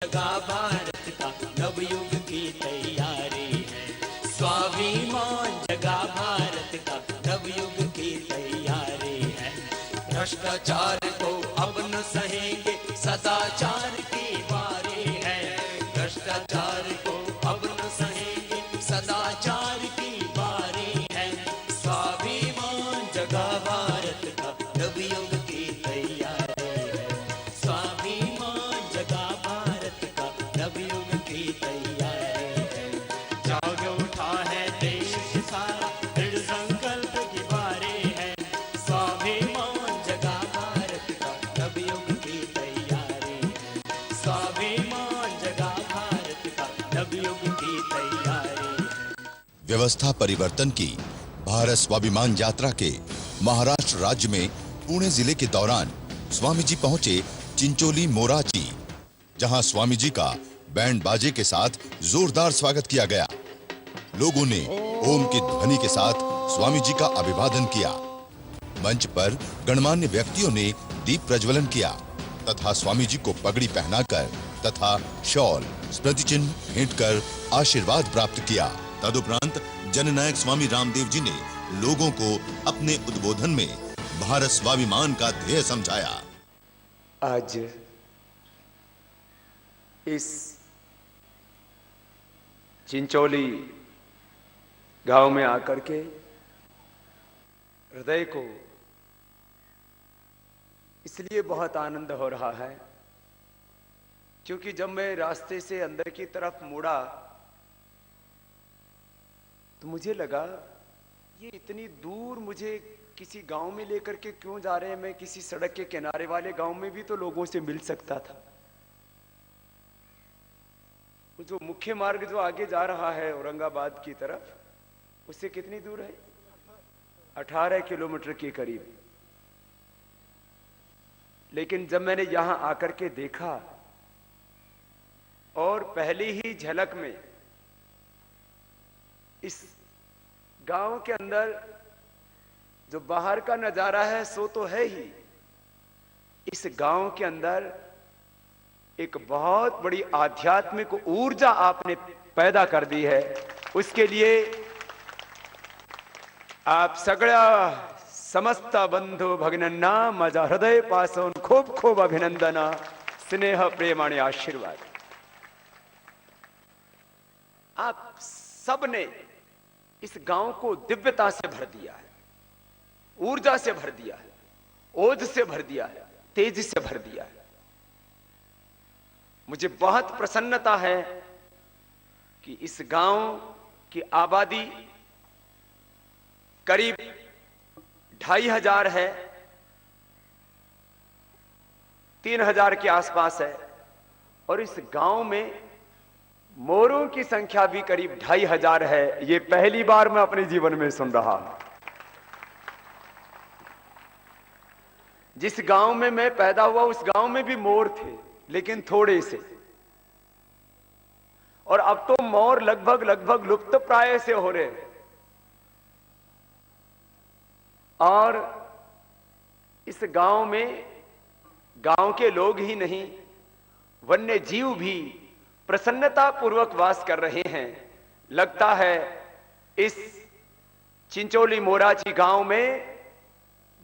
जगा भारत का नवयुग की तैयारी है। स्वाभिमान जगा भारत का नवयुग की तैयारी है। भ्रष्टाचार को अब न सहेंगे, सदाचार की बारी है। भ्रष्टाचार को अब न सहेंगे, सदाचार की बारी है। स्वाभिमान जगा भारत का नवयुग की तैयारी है। स्वाभिमान जगा भारत का नवयुग की तैयारी है। जाग उठा है देश सारा, दृढ़ संकल्प की बारी है। स्वाभिमान जगा भारत का नवयुग की तैयारी है। स्वाभिमान जगा भारत का नवयुग की तैयारी है। व्यवस्था परिवर्तन की भारत स्वाभिमान यात्रा के महाराष्ट्र राज्य में पुणे जिले के दौरान स्वामी जी पहुंचे चिंचोली मोराची, जहां स्वामी जी का बैंड बाजे के साथ जोरदार स्वागत किया गया। लोगों ने ओम की ध्वनि के साथ स्वामी जी का अभिवादन किया। मंच पर गणमान्य व्यक्तियों ने दीप प्रज्वलन किया तथा स्वामी जी को पगड़ी पहनाकर तथा शॉल स्मृति चिन्ह भेंट कर आशीर्वाद प्राप्त किया। तदुपरांत जननायक स्वामी रामदेव जी ने लोगों को अपने उद्बोधन में भारत स्वाभिमान का ध्येय समझाया। आज इस चिंचोली गांव में आकर के हृदय को इसलिए बहुत आनंद हो रहा है क्योंकि जब मैं रास्ते से अंदर की तरफ मुड़ा तो मुझे लगा ये इतनी दूर मुझे किसी गांव में लेकर के क्यों जा रहे हैं। मैं किसी सड़क के किनारे वाले गांव में भी तो लोगों से मिल सकता था। वो जो मुख्य मार्ग जो आगे जा रहा है औरंगाबाद की तरफ, उससे कितनी दूर है? 18 किलोमीटर के करीब। लेकिन जब मैंने यहां आकर के देखा और पहली ही झलक में इस गांव के अंदर जो बाहर का नजारा है सो तो है ही, इस गांव के अंदर एक बहुत बड़ी आध्यात्मिक ऊर्जा आपने पैदा कर दी है। उसके लिए आप सगळ्या समस्त बंधू भगिनींना माझा हृदय पासून खूप खूप अभिनंदन, स्नेह, प्रेम आणि आशीर्वाद। आप सबने इस गांव को दिव्यता से भर दिया है, ऊर्जा से भर दिया है, ओज से भर दिया है, तेज से भर दिया है। मुझे बहुत प्रसन्नता है कि इस गांव की आबादी करीब 2500 है, 3000 के आसपास है और इस गांव में मोरों की संख्या भी करीब 2500 है। ये पहली बार मैं अपने जीवन में सुन रहा हूं। जिस गांव में मैं पैदा हुआ उस गांव में भी मोर थे, लेकिन थोड़े से, और अब तो मोर लगभग लगभग लुप्त प्राय से हो रहे हैं। और इस गांव में गांव के लोग ही नहीं, वन्य जीव भी प्रसन्नता पूर्वक वास कर रहे हैं। लगता है इस चिंचोली मोराची गांव में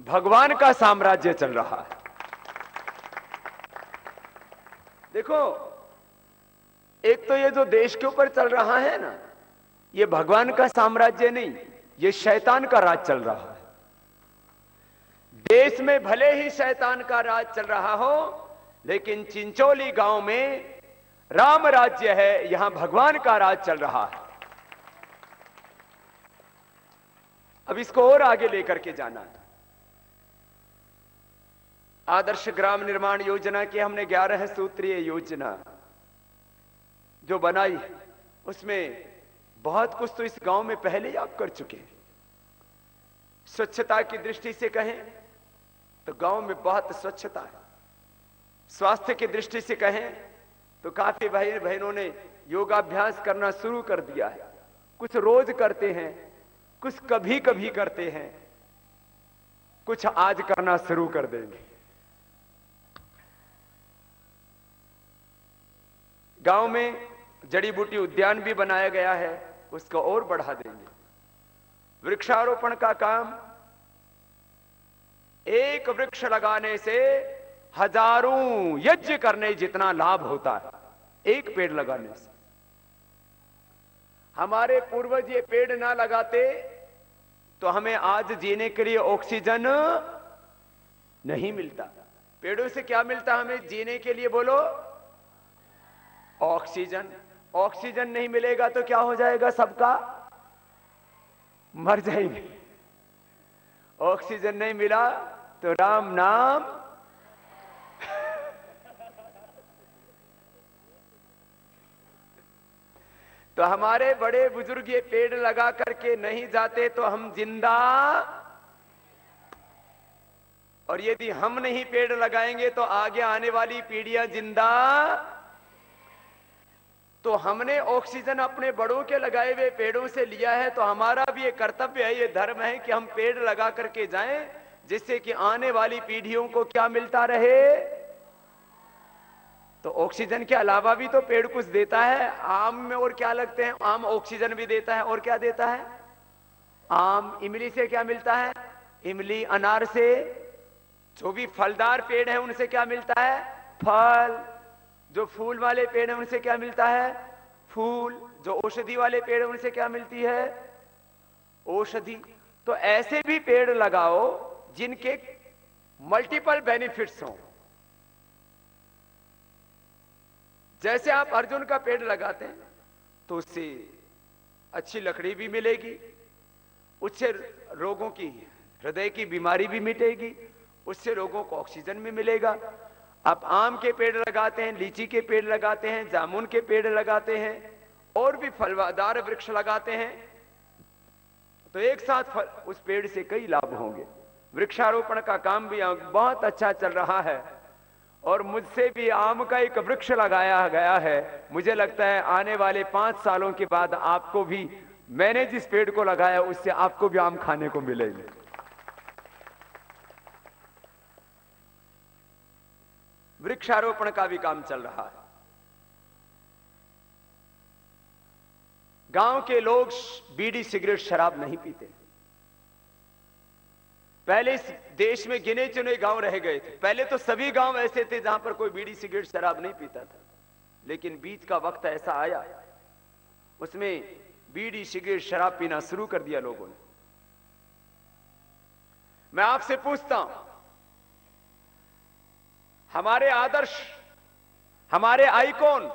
भगवान का साम्राज्य चल रहा है। देखो, एक तो ये जो देश के ऊपर चल रहा है ना, ये भगवान का साम्राज्य नहीं, ये शैतान का राज चल रहा है। देश में भले ही शैतान का राज चल रहा हो, लेकिन चिंचोली गांव में राम राज्य है, यहां भगवान का राज चल रहा है। अब इसको और आगे लेकर के जाना है। आदर्श ग्राम निर्माण योजना की हमने 11 सूत्रीय योजना जो बनाई, उसमें बहुत कुछ तो इस गांव में पहले ही आप कर चुके हैं। स्वच्छता की दृष्टि से कहें तो गांव में बहुत स्वच्छता है। स्वास्थ्य की दृष्टि से कहें तो काफी भाई बहनों ने योगाभ्यास करना शुरू कर दिया है। कुछ रोज करते हैं, कुछ कभी कभी करते हैं, कुछ आज करना शुरू कर देंगे। गांव में जड़ी बूटी उद्यान भी बनाया गया है, उसको और बढ़ा देंगे। वृक्षारोपण का काम, एक वृक्ष लगाने से हजारों यज्ञ करने जितना लाभ होता है एक पेड़ लगाने से। हमारे पूर्वज ये पेड़ ना लगाते तो हमें आज जीने के लिए ऑक्सीजन नहीं मिलता। पेड़ों से क्या मिलता हमें जीने के लिए, बोलो? ऑक्सीजन। ऑक्सीजन नहीं मिलेगा तो क्या हो जाएगा? सबका मर जाएंगे। ऑक्सीजन नहीं मिला तो राम नाम तो हमारे बड़े बुजुर्ग ये पेड़ लगा करके नहीं जाते तो हम जिंदा, और यदि हम नहीं पेड़ लगाएंगे तो आगे आने वाली पीढ़ियां जिंदा। तो हमने ऑक्सीजन अपने बड़ों के लगाए हुए पेड़ों से लिया है, तो हमारा भी ये कर्तव्य है, ये धर्म है कि हम पेड़ लगा करके जाएं, जिससे कि आने वाली पीढ़ियों को क्या मिलता रहे। तो ऑक्सीजन के अलावा भी तो पेड़ कुछ देता है। आम में और क्या लगते हैं? आम ऑक्सीजन भी देता है, और क्या देता है? आम। इमली से क्या मिलता है? इमली। अनार से, जो भी फलदार पेड़ है उनसे क्या मिलता है? फल। जो फूल वाले पेड़ है उनसे क्या मिलता है? फूल। जो औषधि वाले पेड़ है उनसे क्या मिलती है? औषधि। तो ऐसे भी पेड़ लगाओ जिनके मल्टीपल बेनिफिट्स हों। जैसे आप अर्जुन का पेड़ लगाते हैं तो उससे अच्छी लकड़ी भी मिलेगी, उससे रोगों की, हृदय की बीमारी भी मिटेगी, उससे लोगों को ऑक्सीजन भी मिलेगा। आप आम के पेड़ लगाते हैं, लीची के पेड़ लगाते हैं, जामुन के पेड़ लगाते हैं, और भी फलदार वृक्ष लगाते हैं, तो एक साथ उस पेड़ से कई लाभ होंगे। वृक्षारोपण का काम भी बहुत अच्छा चल रहा है, और मुझसे भी आम का एक वृक्ष लगाया गया है। मुझे लगता है आने वाले 5 सालों के बाद आपको भी, मैंने जिस पेड़ को लगाया उससे आपको भी आम खाने को मिलेंगे। वृक्षारोपण का भी काम चल रहा है। गांव के लोग बीड़ी सिगरेट शराब नहीं पीते। पहले इस देश में गिने चुने गांव रह गए थे। पहले तो सभी गांव ऐसे थे जहां पर कोई बीड़ी सिगरेट शराब नहीं पीता था, लेकिन बीच का वक्त ऐसा आया, उसमें बीड़ी सिगरेट शराब पीना शुरू कर दिया लोगों ने। मैं आपसे पूछता हूं, हमारे आदर्श, हमारे आइकॉन,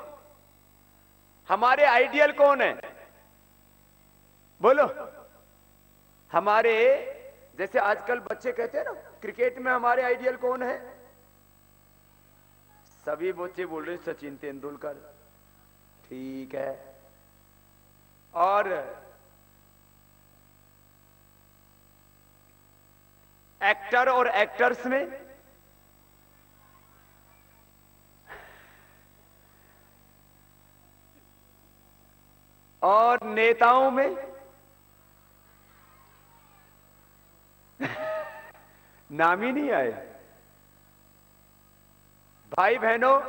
हमारे आइडियल कौन है? बोलो। हमारे, जैसे आजकल बच्चे कहते हैं ना, क्रिकेट में हमारे आइडियल कौन है? सभी बच्चे बोल रहे सचिन तेंदुलकर। ठीक है। और एक्टर और एक्टर्स में और नेताओं में नाम ही नहीं आए। भाई बहनों,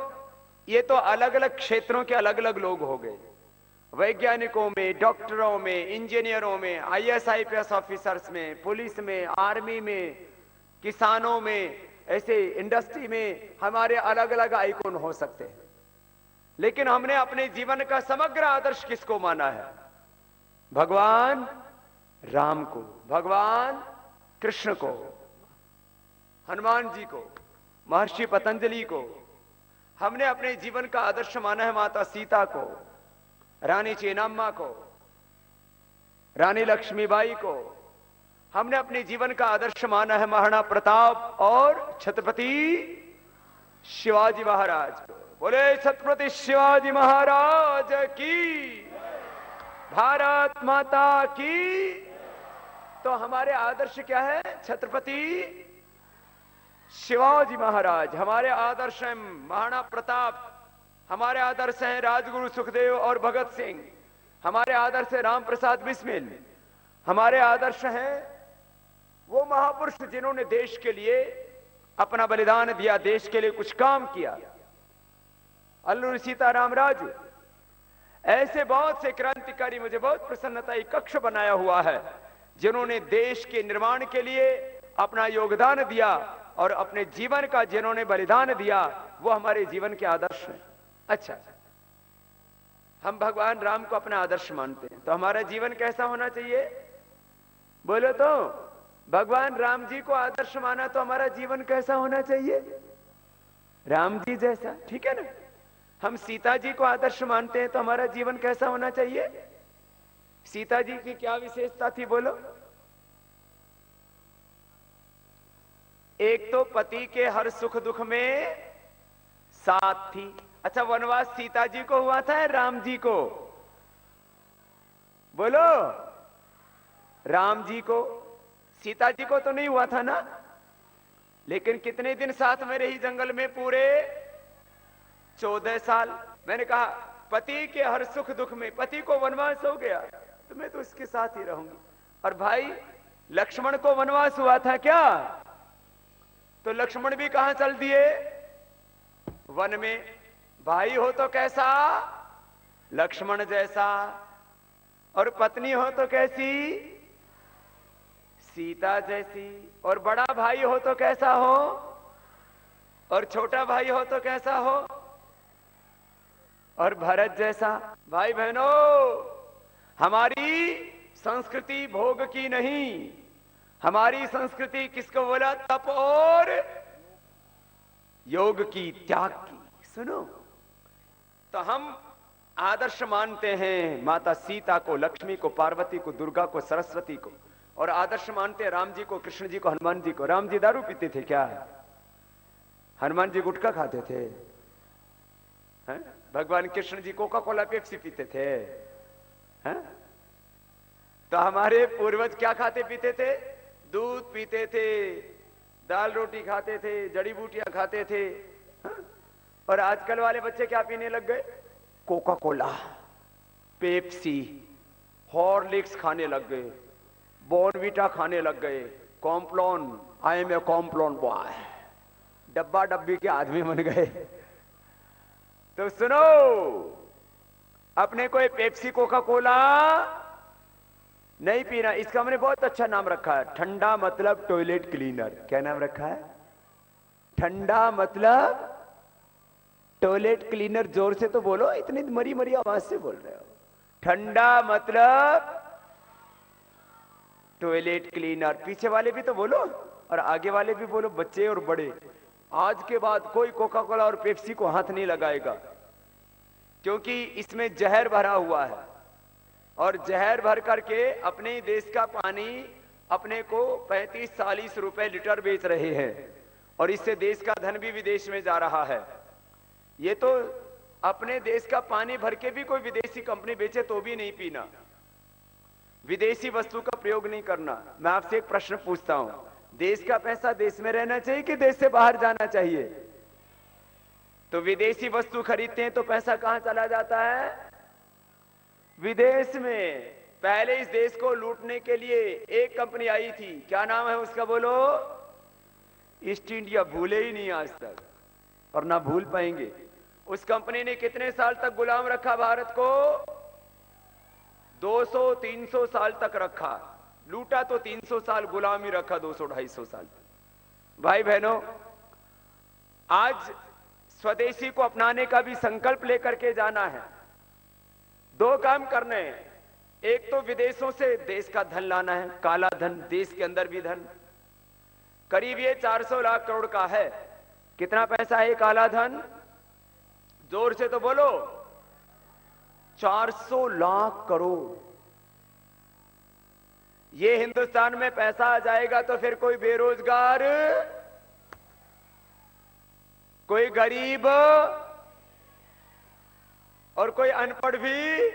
ये तो अलग अलग क्षेत्रों के अलग अलग लोग हो गए। वैज्ञानिकों में, डॉक्टरों में, इंजीनियरों में, आईएएस आईपीएस ऑफिसर्स में, पुलिस में, आर्मी में, किसानों में, ऐसे इंडस्ट्री में हमारे अलग अलग आइकॉन हो सकते हैं। लेकिन हमने अपने जीवन का समग्र आदर्श किसको माना है? भगवान राम को, भगवान कृष्ण को, हनुमान जी को, महर्षि पतंजलि को। हमने अपने जीवन का आदर्श माना है माता सीता को, रानी चेन्नम्मा को, रानी लक्ष्मीबाई को। हमने अपने जीवन का आदर्श माना है महाराणा प्रताप और छत्रपति शिवाजी महाराज को। बोले छत्रपति शिवाजी महाराज की, भारत माता की। तो हमारे आदर्श क्या है? छत्रपति शिवाजी महाराज। हमारे आदर्श हैं महाराणा प्रताप, हमारे आदर्श हैं राजगुरु सुखदेव और भगत सिंह, हमारे आदर्श है राम प्रसाद बिस्मिल, हमारे आदर्श हैं वो महापुरुष जिन्होंने देश के लिए अपना बलिदान दिया, देश के लिए कुछ काम किया। अल्लूरी सीताराम राजू, ऐसे बहुत से क्रांतिकारी, मुझे बहुत प्रसन्नता, एक कक्ष बनाया हुआ है जिन्होंने देश के निर्माण के लिए अपना योगदान दिया और अपने जीवन का जिन्होंने बलिदान दिया, वो हमारे जीवन के आदर्श हैं। अच्छा, हम भगवान राम को अपना आदर्श मानते हैं, तो हमारा जीवन कैसा होना चाहिए? बोलो तो, भगवान राम जी को आदर्श माना तो हमारा जीवन कैसा होना चाहिए? राम जी जैसा, ठीक है ना? हम सीता जी को आदर्श मानते हैं तो हमारा जीवन कैसा होना चाहिए? सीता जी की क्या विशेषता थी बोलो? एक तो पति के हर सुख दुख में साथ थी। अच्छा, वनवास सीता जी को हुआ था या राम जी को? बोलो, राम जी को, सीता जी को तो नहीं हुआ था ना। लेकिन कितने दिन साथ में रही जंगल में? पूरे 14 साल। मैंने कहा पति के हर सुख दुख में, पति को वनवास हो गया तो मैं तो उसके साथ ही रहूंगी। और भाई लक्ष्मण को वनवास हुआ था क्या? तो लक्ष्मण भी कहां चल दिए? वन में। भाई हो तो कैसा? लक्ष्मण जैसा। और पत्नी हो तो कैसी? सीता जैसी। और बड़ा भाई हो तो कैसा हो? और छोटा भाई हो तो कैसा हो? और भरत जैसा। भाई बहनों, हमारी संस्कृति भोग की नहीं, हमारी संस्कृति किसको बोला? तप और योग की, त्याग की। सुनो, तो हम आदर्श मानते हैं माता सीता को, लक्ष्मी को, पार्वती को, दुर्गा को, सरस्वती को, और आदर्श मानते हैं राम जी को, कृष्ण जी को, हनुमान जी को। राम जी दारू पीते थे क्या? हनुमान जी गुटखा खाते थे? हैं? भगवान Krishna ji Coca Cola Pepsi पीते थे? हैं? तो हमारे पूर्वज क्या खाते पीते थे? दूध पीते थे, दाल रोटी खाते थे, जड़ी बूटियां खाते थे। हाँ? और आजकल वाले बच्चे क्या पीने लग गए? कोका कोला, पेप्सी, हॉर्लिक्स खाने लग गए, बॉर्नविटा खाने लग गए, Complan, I am a Complan boy, डब्बा डब्बी के आदमी बन गए। तो सुनो, अपने को पेप्सी कोका कोला नहीं पीना। इसका हमने बहुत अच्छा नाम रखा है, ठंडा मतलब टॉयलेट क्लीनर। क्या नाम रखा है? ठंडा मतलब टॉयलेट क्लीनर। जोर से तो बोलो, इतनी मरी मरी आवाज से बोल रहे हो। ठंडा मतलब टॉयलेट क्लीनर। पीछे वाले भी तो बोलो और आगे वाले भी बोलो, बच्चे और बड़े। आज के बाद कोई कोका कोला और पेप्सी को हाथ नहीं लगाएगा, क्योंकि इसमें जहर भरा हुआ है। और जहर भर करके अपने देश का पानी अपने को 35-40 रुपए लीटर बेच रहे हैं, और इससे देश का धन भी विदेश में जा रहा है। ये तो अपने देश का पानी भर के भी कोई विदेशी कंपनी बेचे तो भी नहीं पीना, विदेशी वस्तु का प्रयोग नहीं करना। मैं आपसे एक प्रश्न पूछता हूं, देश का पैसा देश में रहना चाहिए कि देश से बाहर जाना चाहिए? तो विदेशी वस्तु खरीदते हैं तो पैसा कहां चला जाता है? विदेश में। पहले इस देश को लूटने के लिए एक कंपनी आई थी, क्या नाम है उसका बोलो? East India. भूले ही नहीं आज तक, और ना भूल पाएंगे। उस कंपनी ने कितने साल तक गुलाम रखा भारत को? 200-300 साल तक रखा। लूटा तो 300 साल, गुलाम ही रखा 200-250 साल तक। भाई बहनों, आज स्वदेशी को अपनाने का भी संकल्प लेकर के जाना है। दो काम करने हैं, एक तो विदेशों से देश का धन लाना है, काला धन, देश के अंदर भी धन। करीब ये 400 लाख करोड़ का है। कितना पैसा है काला धन? जोर से तो बोलो। 400 लाख करोड़। ये हिंदुस्तान में पैसा आ जाएगा तो फिर कोई बेरोजगार, कोई गरीब और कोई अनपढ़ भी,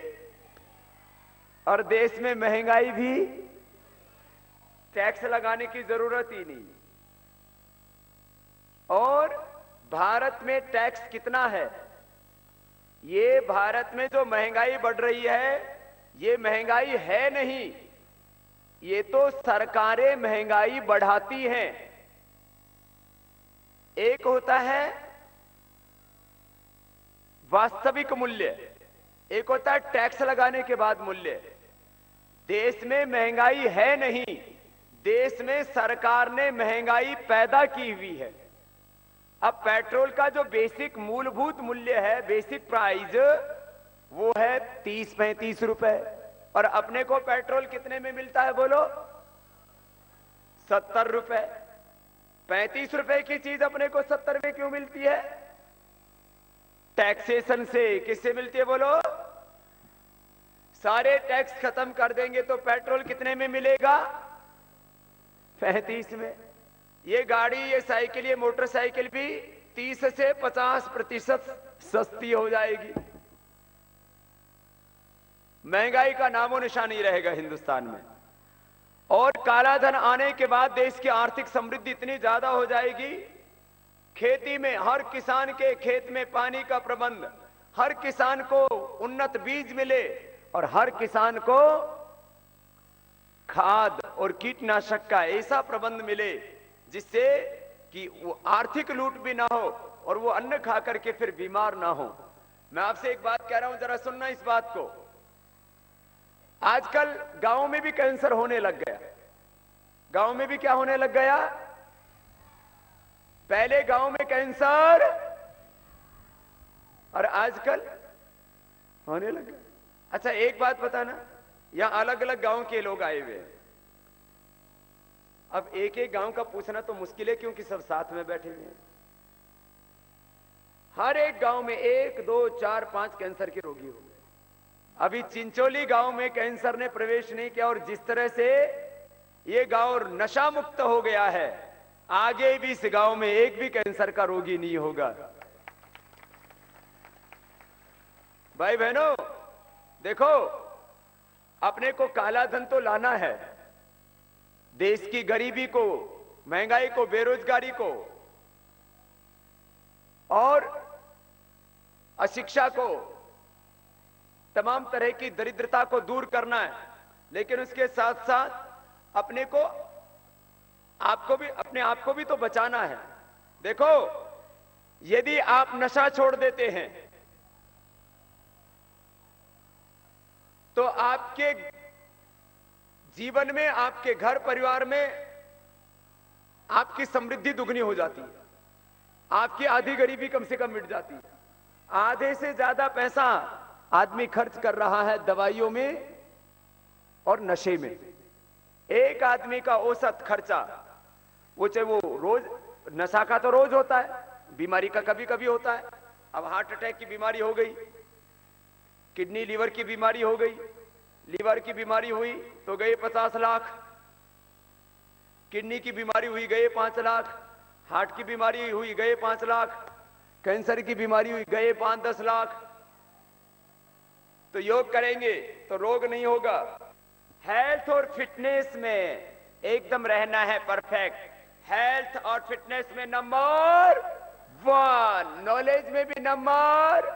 और देश में महंगाई भी, टैक्स लगाने की जरूरत ही नहीं। और भारत में टैक्स कितना है? ये भारत में जो महंगाई बढ़ रही है, ये महंगाई है नहीं, ये तो सरकारें महंगाई बढ़ाती हैं। एक होता है वास्तविक मूल्य, एक होता है टैक्स लगाने के बाद मूल्य। देश में महंगाई है नहीं, देश में सरकार ने महंगाई पैदा की हुई है। अब पेट्रोल का जो बेसिक मूलभूत मूल्य है, बेसिक प्राइस, वो है 30-35 रुपए, और अपने को पेट्रोल कितने में मिलता है बोलो? 70 रुपए। 35 रुपए की चीज अपने को 70 में क्यों मिलती है? टैक्सेशन से। किससे मिलती है बोलो? सारे टैक्स खत्म कर देंगे तो पेट्रोल कितने में मिलेगा? 35 में। ये गाड़ी, ये साइकिल, ये मोटरसाइकिल भी 30 से 50% सस्ती हो जाएगी। महंगाई का नामो निशान नहीं रहेगा हिंदुस्तान में। और काला धन आने के बाद देश की आर्थिक समृद्धि इतनी ज्यादा हो जाएगी, खेती में हर किसान के खेत में पानी का प्रबंध, हर किसान को उन्नत बीज मिले और हर किसान को खाद और कीटनाशक का ऐसा प्रबंध मिले जिससे कि वो आर्थिक लूट भी ना हो और वो अन्न खा करके फिर बीमार ना हो। मैं आपसे एक बात कह रहा हूं, जरा सुनना इस बात को। आजकल गांव में भी कैंसर होने लग गया। गांव में भी क्या होने लग गया? पहले गांव में कैंसर, और आजकल होने लग गया। अच्छा एक बात बताना, यहां अलग अलग गांव के लोग आए हुए हैं। अब एक एक गांव का पूछना तो मुश्किल है क्योंकि सब साथ में बैठे हुए हैं। हर एक गांव में 1, 2, 4, 5 कैंसर के रोगी हो गए। अभी चिंचोली गांव में कैंसर ने प्रवेश नहीं किया, और जिस तरह से ये गांव नशा मुक्त हो गया है, आगे भी इस गांव में एक भी कैंसर का रोगी नहीं होगा। भाई बहनों देखो, अपने को काला धन तो लाना है, देश की गरीबी को, महंगाई को, बेरोजगारी को और अशिक्षा को, तमाम तरह की दरिद्रता को दूर करना है। लेकिन उसके साथ साथ अपने को, आपको भी, अपने आप को भी तो बचाना है। देखो, यदि आप नशा छोड़ देते हैं तो आपके जीवन में, आपके घर परिवार में आपकी समृद्धि दुगनी हो जाती है, आपकी आधी गरीबी कम से कम मिट जाती है। आधे से ज्यादा पैसा आदमी खर्च कर रहा है दवाइयों में और नशे में। एक आदमी का औसत खर्चा, वो चाहे वो रोज, नशा का तो रोज होता है, बीमारी का कभी कभी होता है। अब हार्ट अटैक की बीमारी हो गई, किडनी लीवर की बीमारी हो गई, लीवर की बीमारी हुई तो गए 50 लाख, किडनी की बीमारी हुई गए 5 लाख, हार्ट की बीमारी हुई गए 5 लाख, कैंसर की बीमारी हुई गए 5-10 लाख। तो योग करेंगे तो रोग नहीं होगा। हेल्थ और फिटनेस में एकदम रहना है परफेक्ट। हेल्थ और फिटनेस में नंबर 1, नॉलेज में भी नंबर,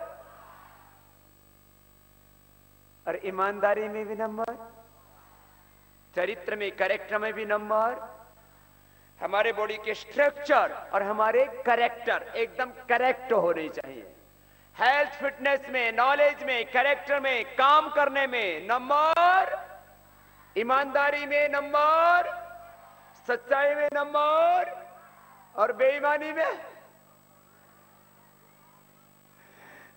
और ईमानदारी में भी नंबर, चरित्र में, कैरेक्टर में भी नंबर। हमारे बॉडी के स्ट्रक्चर और हमारे कैरेक्टर एकदम करेक्ट होने चाहिए। हेल्थ फिटनेस में, नॉलेज में, कैरेक्टर में, काम करने में नंबर, ईमानदारी में नंबर, सच्चाई में नंबर, और बेईमानी में,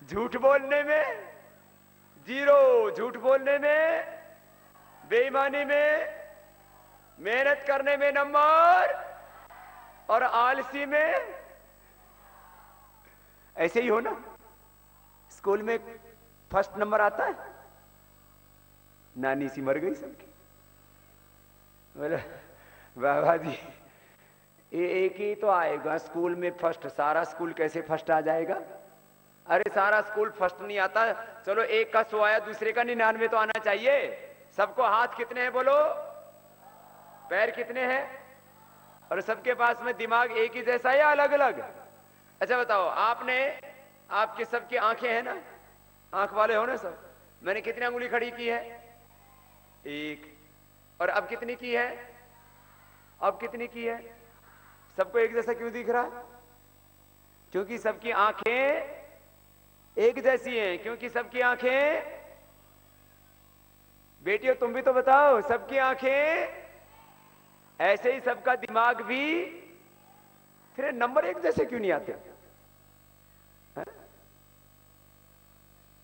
झूठ बोलने में 0, झूठ बोलने में, बेईमानी में, मेहनत करने में नंबर, और आलसी में। ऐसे ही हो ना, स्कूल में फर्स्ट नंबर आता है, नानी सी मर गई सबकी, बोले बाबा जी एक ही तो आएगा स्कूल में फर्स्ट, सारा स्कूल कैसे फर्स्ट आ जाएगा? अरे सारा स्कूल फर्स्ट नहीं आता, चलो एक का 100 आया, दूसरे का 99 तो आना चाहिए। सबको हाथ कितने हैं बोलो, पैर कितने हैं, और सबके पास में दिमाग एक ही जैसा या अलग अलग? अच्छा बताओ, आपने, आपके सबकी आंखें हैं ना, आंख वाले हो ना सब? मैंने कितनी अंगुली खड़ी की है? 1। और अब कितनी की है? अब कितनी की है? सबको एक जैसा क्यों दिख रहा? क्योंकि सबकी आंखें एक जैसी हैं, क्योंकि सबकी आंखें, बेटियों तुम भी तो बताओ, सबकी आंखें, ऐसे ही सबका दिमाग भी। फिर नंबर एक जैसे क्यों नहीं आते?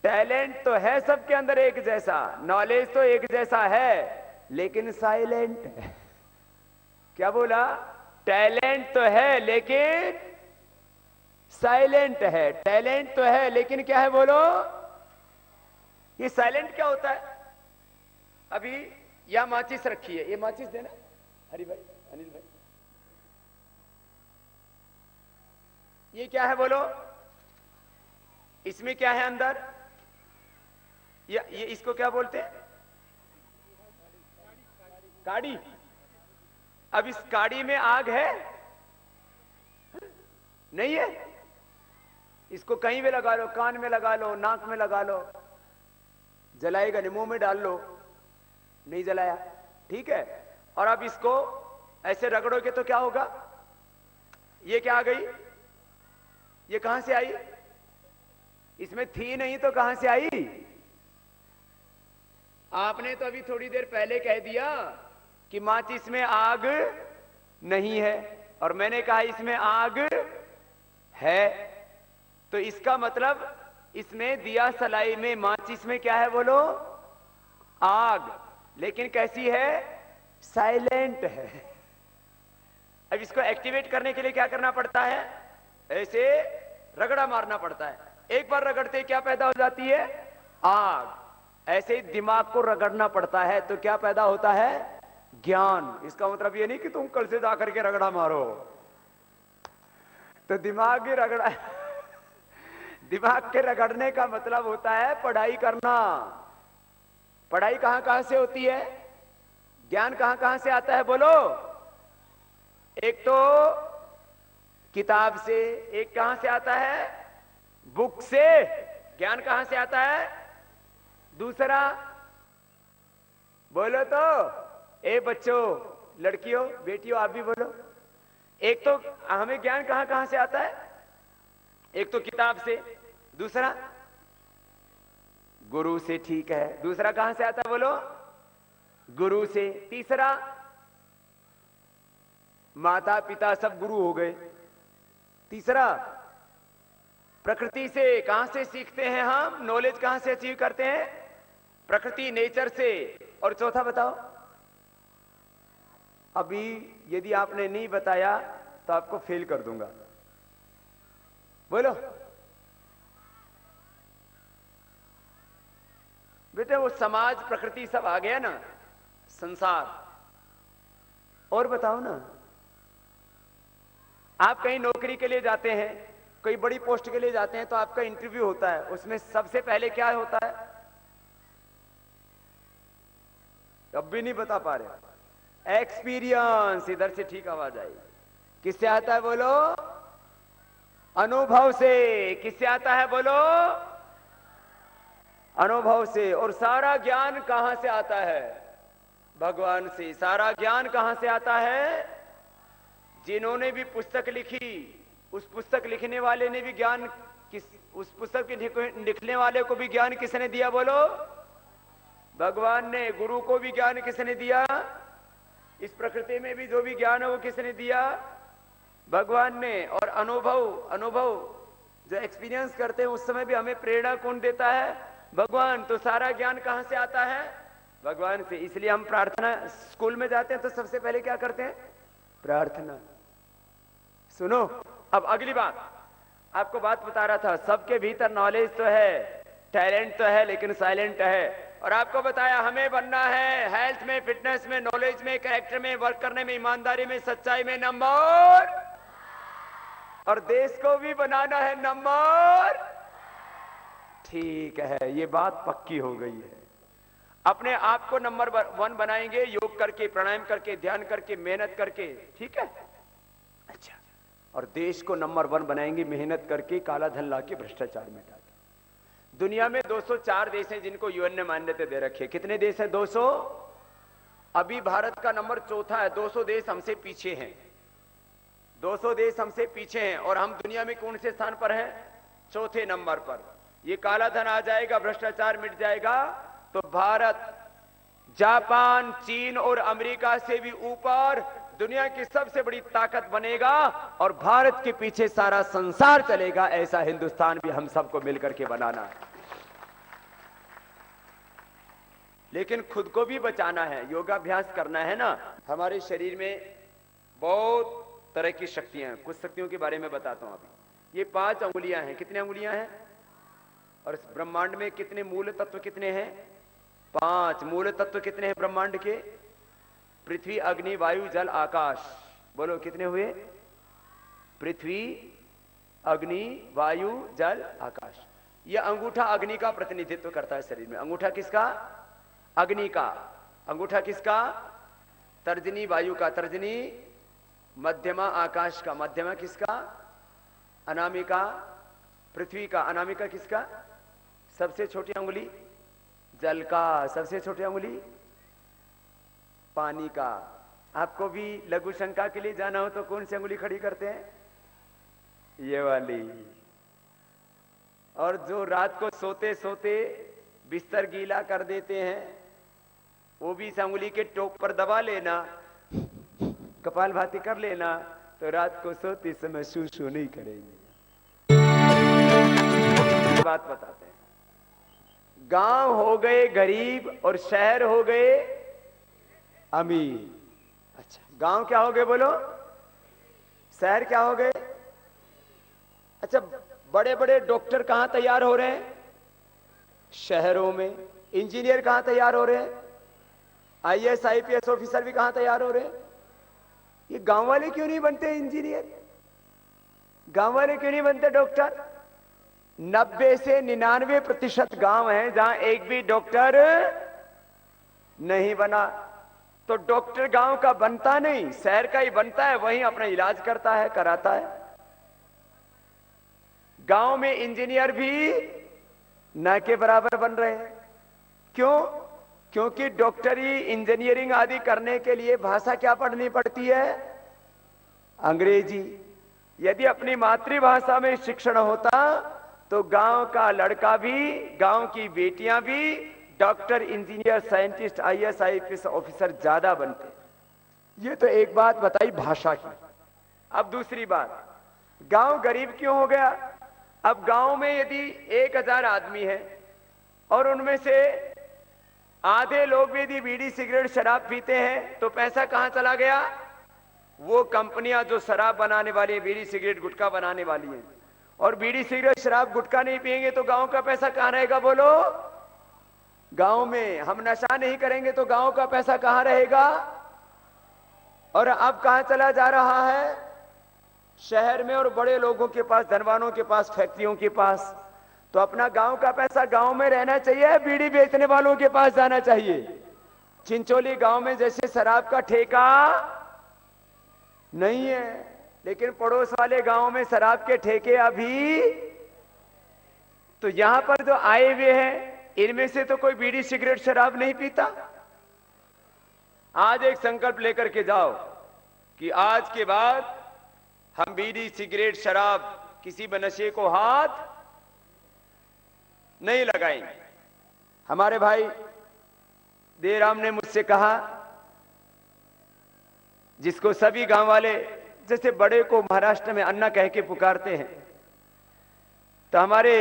टैलेंट तो है सबके अंदर एक जैसा, नॉलेज तो एक जैसा है, लेकिन साइलेंट है। क्या बोला? टैलेंट तो है लेकिन साइलेंट है। टैलेंट तो है लेकिन क्या है बोलो? ये साइलेंट क्या होता है? अभी यह माचिस रखी है, ये माचिस देना हरि भाई, अनिल भाई। ये क्या है बोलो? इसमें क्या है अंदर? ये इसको क्या बोलते हैं? काड़ी। अब इस काड़ी में आग है? नहीं है। इसको कहीं भी लगा लो, कान में लगा लो, नाक में लगा लो, जलाएगा नहीं। मुंह में डाल लो, नहीं जलाया, ठीक है। और अब इसको ऐसे रगड़ोगे तो क्या होगा? ये क्या आ गई? ये कहां से आई? इसमें थी नहीं तो कहां से आई? आपने तो अभी थोड़ी देर पहले कह दिया कि माचिस में आग नहीं है, और मैंने कहा इसमें आग है। तो इसका मतलब इसमें दिया सलाई में, माचिस में क्या है बोलो? आग। लेकिन कैसी है? साइलेंट है। अब इसको एक्टिवेट करने के लिए क्या करना पड़ता है? ऐसे रगड़ा मारना पड़ता है। एक बार रगड़ते क्या पैदा हो जाती है? आग। ऐसे ही दिमाग को रगड़ना पड़ता है तो क्या पैदा होता है? ज्ञान। इसका मतलब ये नहीं कि तुम कल से जाकर के रगड़ा मारो, तो दिमाग ही रगड़ा। दिमाग के रगड़ने का मतलब होता है पढ़ाई करना। पढ़ाई कहां कहां से होती है? ज्ञान कहां कहां से आता है बोलो? एक तो किताब से, एक कहां से आता है? बुक से। ज्ञान कहां से आता है? दूसरा बोलो तो, ए बच्चों, लड़कियों, बेटियों, आप भी बोलो। एक तो हमें ज्ञान कहां कहां से आता है? एक तो किताब से, दूसरा गुरु से, ठीक है। दूसरा कहां से आता है बोलो? गुरु से। तीसरा माता पिता सब गुरु हो गए। तीसरा प्रकृति से। कहां से सीखते हैं हम? नॉलेज कहां से अचीव करते हैं? प्रकृति, नेचर से। और चौथा बताओ? अभी यदि आपने नहीं बताया तो आपको फेल कर दूंगा। बोलो बेटे, वो समाज, प्रकृति सब आ गया ना, संसार। और बताओ ना, आप कहीं नौकरी के लिए जाते हैं, कोई बड़ी पोस्ट के लिए जाते हैं, तो आपका इंटरव्यू होता है, उसमें सबसे पहले क्या होता है? अब भी नहीं बता पा रहे। एक्सपीरियंस। इधर से ठीक आवाज आई। किससे आता है बोलो? अनुभव से। किससे आता है बोलो? अनुभव से। और सारा ज्ञान कहां से आता है? भगवान से। सारा ज्ञान कहां से आता है? जिन्होंने भी पुस्तक लिखी, उस पुस्तक लिखने वाले ने भी ज्ञान उस पुस्तक के लिखने वाले को भी ज्ञान किसने दिया बोलो? भगवान ने। गुरु को भी ज्ञान किसने दिया? इस प्रकृति में भी जो भी ज्ञान है वो किसने दिया? भगवान ने। और अनुभव जो एक्सपीरियंस करते हैं उस समय भी हमें प्रेरणा कौन देता है? भगवान। तो सारा ज्ञान कहां से आता है? भगवान से। इसलिए हम प्रार्थना, स्कूल में जाते हैं तो सबसे पहले क्या करते हैं? प्रार्थना। सुनो, अब अगली बात, आपको बात बता रहा था, सबके भीतर नॉलेज तो है, टैलेंट तो है, लेकिन साइलेंट है। और आपको बताया हमें बनना है हेल्थ में, फिटनेस में, नॉलेज में, कैरेक्टर में, वर्क करने में, ईमानदारी में, सच्चाई में नंबर, और देश को भी बनाना है नंबर। ठीक है, ये बात पक्की हो गई है। अपने आप को नंबर 1 बनाएंगे, योग करके, प्राणायाम करके, ध्यान करके, मेहनत करके, ठीक है? अच्छा। और देश को नंबर 1 बनाएंगे मेहनत करके, काला धन लाके, भ्रष्टाचार मिटा के। दुनिया में 204 देश हैं जिनको यूएन ने मान्यता दे रखी है। कितने देश हैं? 200। अभी भारत का नंबर 4था है। 200 देश हमसे पीछे हैं। 200 देश हमसे पीछे हैं। और हम दुनिया में कौन से स्थान पर हैं? 4थे नंबर पर। ये काला धन आ जाएगा, भ्रष्टाचार मिट जाएगा, तो भारत जापान, चीन और अमेरिका से भी ऊपर दुनिया की सबसे बड़ी ताकत बनेगा और भारत के पीछे सारा संसार चलेगा। ऐसा हिंदुस्तान भी हम सबको मिलकर के बनाना है। लेकिन खुद को भी बचाना है, योगाभ्यास करना है ना। हमारे शरीर में बहुत तरह की शक्तियां हैं, कुछ शक्तियों के बारे में बताता हूं अभी। ये 5 अंगुलियां हैं। कितने अंगुलियां हैं? और इस ब्रह्मांड में कितने मूल तत्व कितने हैं? 5 मूल तत्व कितने हैं ब्रह्मांड के? पृथ्वी, अग्नि, वायु, जल, आकाश। बोलो कितने हुए? पृथ्वी, अग्नि, वायु, जल, आकाश। यह अंगूठा अग्नि का प्रतिनिधित्व करता है शरीर में। अंगूठा किसका? अग्नि का। अंगूठा किसका? तर्जनी वायु का। तर्जनी मध्यमा आकाश का। मध्यमा किसका? अनामिका पृथ्वी का। अनामिका किसका? सबसे छोटी अंगुली जल का। सबसे छोटी अंगुली पानी का। आपको भी लघु शंका के लिए जाना हो तो कौन सी अंगुली खड़ी करते हैं? ये वाली। और जो रात को सोते सोते बिस्तर गीला कर देते हैं, वो भी इस अंगुली के टोक पर दबा लेना, कपालभाति कर लेना, तो रात को सोते समय शू शू नहीं करेंगे। बात बताते हैं। गांव हो गए गरीब और शहर हो गए अमीर। अच्छा, गांव क्या हो गए बोलो? शहर क्या हो गए? अच्छा, बड़े बड़े डॉक्टर कहां तैयार हो रहे हैं? शहरों में। इंजीनियर कहां तैयार हो रहे हैं? आईएएस आईपीएस ऑफिसर भी कहां तैयार हो रहे हैं? ये गांव वाले क्यों नहीं बनते इंजीनियर? गांव वाले क्यों नहीं बनते डॉक्टर? 90 से 99% गांव हैं जहां एक भी डॉक्टर नहीं बना। तो डॉक्टर गांव का बनता नहीं, शहर का ही बनता है, वहीं अपना इलाज करता है, कराता है। गांव में इंजीनियर भी न के बराबर बन रहे हैं। क्यों? क्योंकि डॉक्टरी, इंजीनियरिंग आदि करने के लिए भाषा क्या पढ़नी पड़ती है? अंग्रेजी। यदि अपनी मातृभाषा में शिक्षण होता तो गांव का लड़का भी, गांव की बेटियां भी doctor, engineer, scientist, IAS IPS officer ज्यादा बनते। ये तो एक बात बताई भाषा की। अब दूसरी बात, गांव गरीब क्यों हो गया? अब गांव में यदि 1000 आदमी है और उनमें से आधे लोग भी यदि बीड़ी सिगरेट शराब पीते हैं तो पैसा कहां चला गया? वो कंपनियां जो शराब बनाने वाली है, बीड़ी सिगरेट गुटखा बनाने वाली है, और बीड़ी सिगरेट शराब गुटखा नहीं पिएंगे तो गांव का पैसा कहां रहेगा बोलो? गांव में। हम नशा नहीं करेंगे तो गांव का पैसा कहां रहेगा? और अब कहां चला जा रहा है? शहर में और बड़े लोगों के पास, धनवानों के पास, फैक्ट्रियों के पास। तो अपना गांव का पैसा गांव में रहना चाहिए, बीड़ी बेचने वालों के पास जाना चाहिए। चिंचोली गांव में जैसे शराब का ठेका नहीं है, लेकिन पड़ोस वाले गांव में शराब के ठेके अभी। तो यहां पर जो आए हुए हैं इनमें से तो कोई बीड़ी सिगरेट शराब नहीं पीता। आज एक संकल्प लेकर के जाओ कि आज के बाद हम बीड़ी सिगरेट शराब किसी भी नशे को हाथ नहीं लगाएंगे। हमारे भाई देराम ने मुझसे कहा, जिसको सभी गांव वाले जैसे बड़े को महाराष्ट्र में अन्ना कह के पुकारते हैं, तो हमारे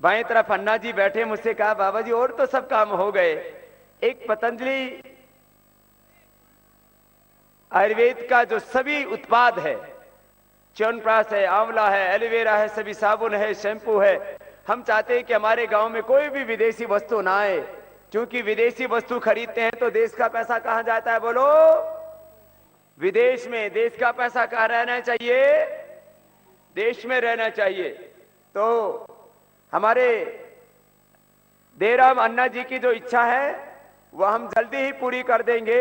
बाएं तरफ अन्ना जी बैठे, मुझसे कहा बाबा जी और तो सब काम हो गए, एक पतंजलि आयुर्वेद का जो सभी उत्पाद है, च्यवनप्राश है, आंवला है, एलोवेरा है, सभी साबुन है, शैम्पू है, हम चाहते हैं कि हमारे गांव में कोई भी विदेशी वस्तु ना आए, क्योंकि विदेशी वस्तु खरीदते हैं तो देश का पैसा कहां जाता है बोलो? विदेश में। देश का पैसा कहां रहना चाहिए? देश में रहना चाहिए। तो हमारे देराम अन्ना जी की जो इच्छा है वह हम जल्दी ही पूरी कर देंगे